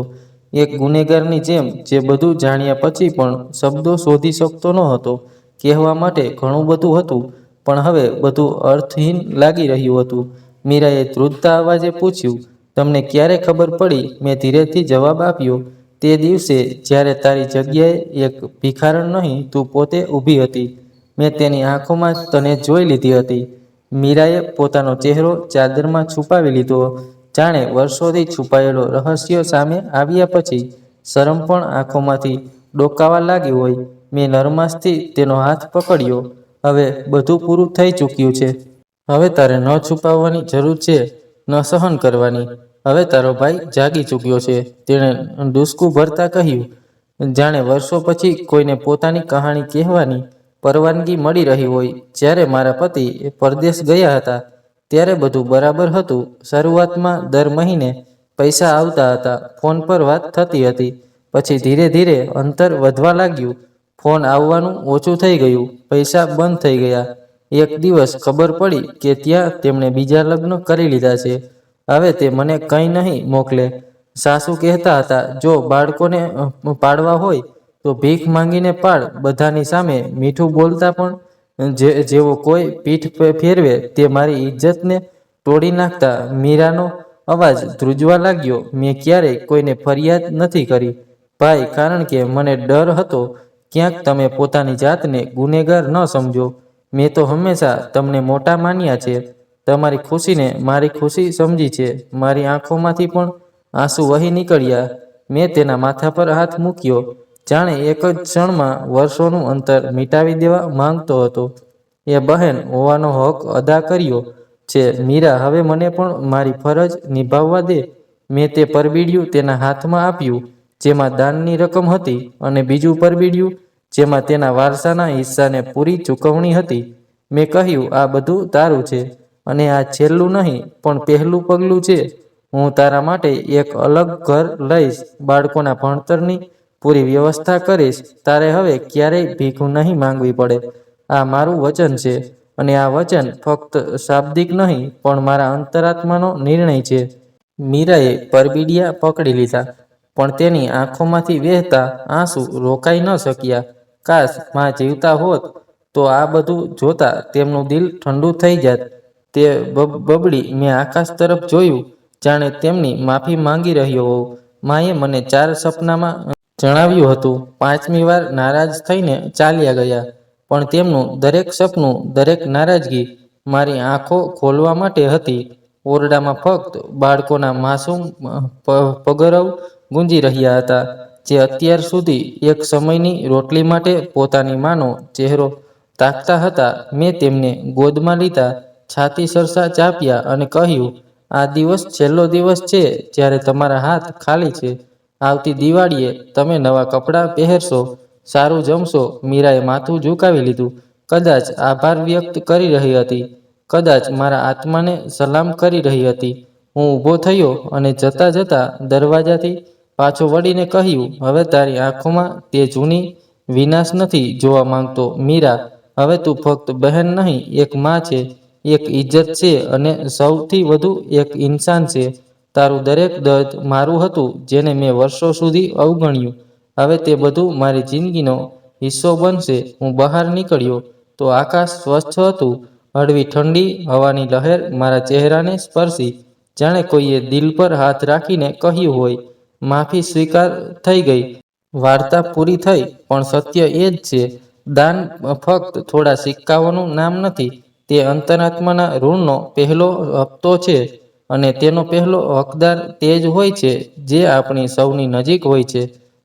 એક ગુનેગારની જેમ, જે બધું જાણ્યા પછી પણ શબ્દો શોધી શકતો ન હતો. કહેવા માટે ઘણું બધું હતું, પણ હવે બધું અર્થહીન લાગી રહ્યું હતું. મીરાએ ધ્રુજતા અવાજે પૂછ્યું, તમને ક્યારે ખબર પડી? મેં ધીરેથી જવાબ આપ્યો, તે દિવસે જ્યારે તારી જગ્યાએ એક ભિખારણ નહીં, તું પોતે ઊભી હતી. મેં તેની આંખોમાં તને જોઈ લીધી હતી. મીરાએ પોતાનો ચહેરો ચાદરમાં છુપાવી લીધો, જાણે વર્ષોથી છુપાયેલો રહસ્ય સામે આવ્યા પછી શરમ પણ આંખોમાંથી ડોકાવા લાગી હોય. મેં નરમાશથી તેનો હાથ પકડ્યો. હવે બધું પૂરું થઈ ચૂક્યું છે. હવે તારે ન છુપાવવાની જરૂર છે, ન સહન કરવાની. હવે તારો ભાઈ જાગી ચૂક્યો છે. તેણે ડૂસકું ભરતા કહ્યું, જાણે વર્ષો પછી કોઈને પોતાની કહાણી કહેવાની પરવાનગી મળી રહી હોય. જ્યારે મારા પતિ પરદેશ ગયા હતા ત્યારે બધું બરાબર હતું. શરૂઆતમાં દર મહિને પૈસા આવતા હતા, ફોન પર વાત થતી હતી. પછી ધીરે ધીરે અંતર વધવા લાગ્યું. ફોન આવવાનું ઓછું થઈ ગયું, પૈસા બંધ થઈ ગયા. એક દિવસ ખબર પડી કે ત્યાં તેમણે બીજા લગ્ન કરી લીધા છે. હવે તે મને કંઈ નહીં મોકલે. સાસુ કહેતા હતા, જો બાળકોને પાડવા હોય તો ભીખ માંગીને પાડ. બધાની સામે મીઠું બોલતા પણ જેવો કોઈ પીઠ ફેરવે તે મારી ઇજ્જતને તોડી નાખતા. મીરાનો અવાજ ધ્રુજવા લાગ્યો. મેં ક્યારેય કોઈને ફરિયાદ નથી કરી ભાઈ, કારણ કે મને ડર હતો ક્યાંક તમે પોતાની જાતને ગુનેગાર ન સમજો. મેં તો હંમેશા તમને મોટા માન્યા છે. તમારી ખુશીને મારી ખુશી સમજી છે. મારી આંખોમાંથી પણ આંસુ વહી નીકળ્યા. મેં તેના માથા પર હાથ મૂક્યો, જાણે એક જ ક્ષણમાં વર્ષોનું અંતર મિટાવી દેવા માંગતો હતો. એ બહેન હોવાનો હક અદા કર્યો છે. મીરા, હવે મને પણ મારી ફરજ નિભાવવા દે. મેં તે પરબીડિયું તેના હાથમાં આપ્યું, જેમાં દાનની રકમ હતી, અને બીજું પરબીડિયું, જેમાં તેના વારસાના હિસ્સાને પૂરી ચૂકવણી હતી. મેં કહ્યું, આ બધું તારું છે, અને આ છેલ્લું નહીં, પણ પહેલું પગલું છે. હું તારા માટે એક અલગ ઘર લઈશ, બાળકોના ભણતરની પૂરી વ્યવસ્થા કરીશ. તારે હવે ક્યારેય ભીખ નહીં માંગવી પડે. આ મારું વચન છે, અને આ વચન ફક્ત શાબ્દિક નહીં, પણ મારા અંતરાત્માનો નિર્ણય છે. મીરાએ પરબીડિયા પકડી લીધા, પણ તેની આંખોમાંથી વહેતા આંસુ રોકાઈ ન શક્યા. કાશ માં જીવતા હોત તો આ બધું જોતા તેમનું દિલ ઠંડુ થઈ જાત. તે બબડી, મેં આકાશ તરફ જોયું, જાણે તેમની માફી માંગી રહ્યો હોઉં. માએ મને 4 સપનામાં જણાવ્યું હતું. 5મી વાર નારાજ થઈને ચાલ્યા ગયા, પણ તેમનું દરેક સપનું, દરેક નારાજગી મારી આંખો ખોલવા માટે હતી. ઓરડામાં ફક્ત બાળકોના માસૂમ પગરવ ગુંજી રહ્યા હતા, જે અત્યાર સુધી એક સમયની રોટલી માટે પોતાની માનો ચહેરો તાકતા હતા. મેં તેમને ગોદમાં લીધા, છાતી સરસા ચાપ્યા અને કહ્યું, આ દિવસ છેલ્લો દિવસ છે જ્યારે તમારા હાથ ખાલી છે. આવતી દિવાળીએ તમે નવા કપડાં પહેરશો, સારું જમશો. મીરાએ માથું ઝુકાવી લીધું, કદાચ આભાર વ્યક્ત કરી રહી હતી, કદાચ મારા આત્માને સલામ કરી રહી હતી. હું ઊભો થયો અને જતા જતા દરવાજાથી પાછો વળીને કહ્યું, હવે તારી આંખોમાં તે જૂની વિનાશ નથી જોવા માંગતો. મીરા, હવે તું ફક્ત બહેન નહીં, એક માં છે, એક ઇજ્જત છે, અને સૌથી વધુ એક ઇન્સાન છે. તારું દરેક દર્દ મારું હતું, જેને મેં વર્ષો સુધી અવગણ્યું. હવે તે બધું મારી જિંદગીનો હિસ્સો બનશે. હું બહાર નીકળ્યો તો આકાશ સ્વચ્છ હતું. હળવી ઠંડી હવાની લહેર મારા ચહેરાને સ્પર્શી, જાણે કોઈએ દિલ પર હાથ રાખીને કહ્યું હોય, માફી સ્વીકાર થઈ ગઈ. વાર્તા પૂરી થઈ, પણ સત્ય એ જ છે, દાન ફક્ત થોડા સિક્કાઓનું નામ નથી. તે અંતરાત્માના ઋણનો પહેલો હપ્તો છે, અને તેનો પહેલો હકદાર તે જ હોય છે જે આપણી સૌની નજીક હોય છે.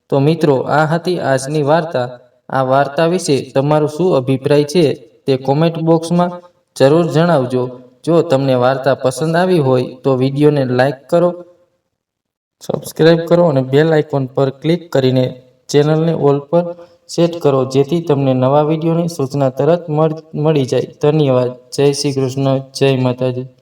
તો મિત્રો, આ હતી આજની વાર્તા. આ વાર્તા વિશે તમારું શું અભિપ્રાય છે તે કોમેન્ટ બોક્સમાં જરૂર જણાવજો. જો તમને વાર્તા પસંદ આવી હોય તો વિડીયોને લાઈક કરો, સબસ્ક્રાઈબ કરો અને બેલ આઇકોન પર ક્લિક કરીને ચેનલને ઓલ પર સેટ કરો, જેથી તમને નવા વિડીયોની સૂચના તરત મળી જાય. ધન્યવાદ. જય શ્રી કૃષ્ણ. જય માતાજી.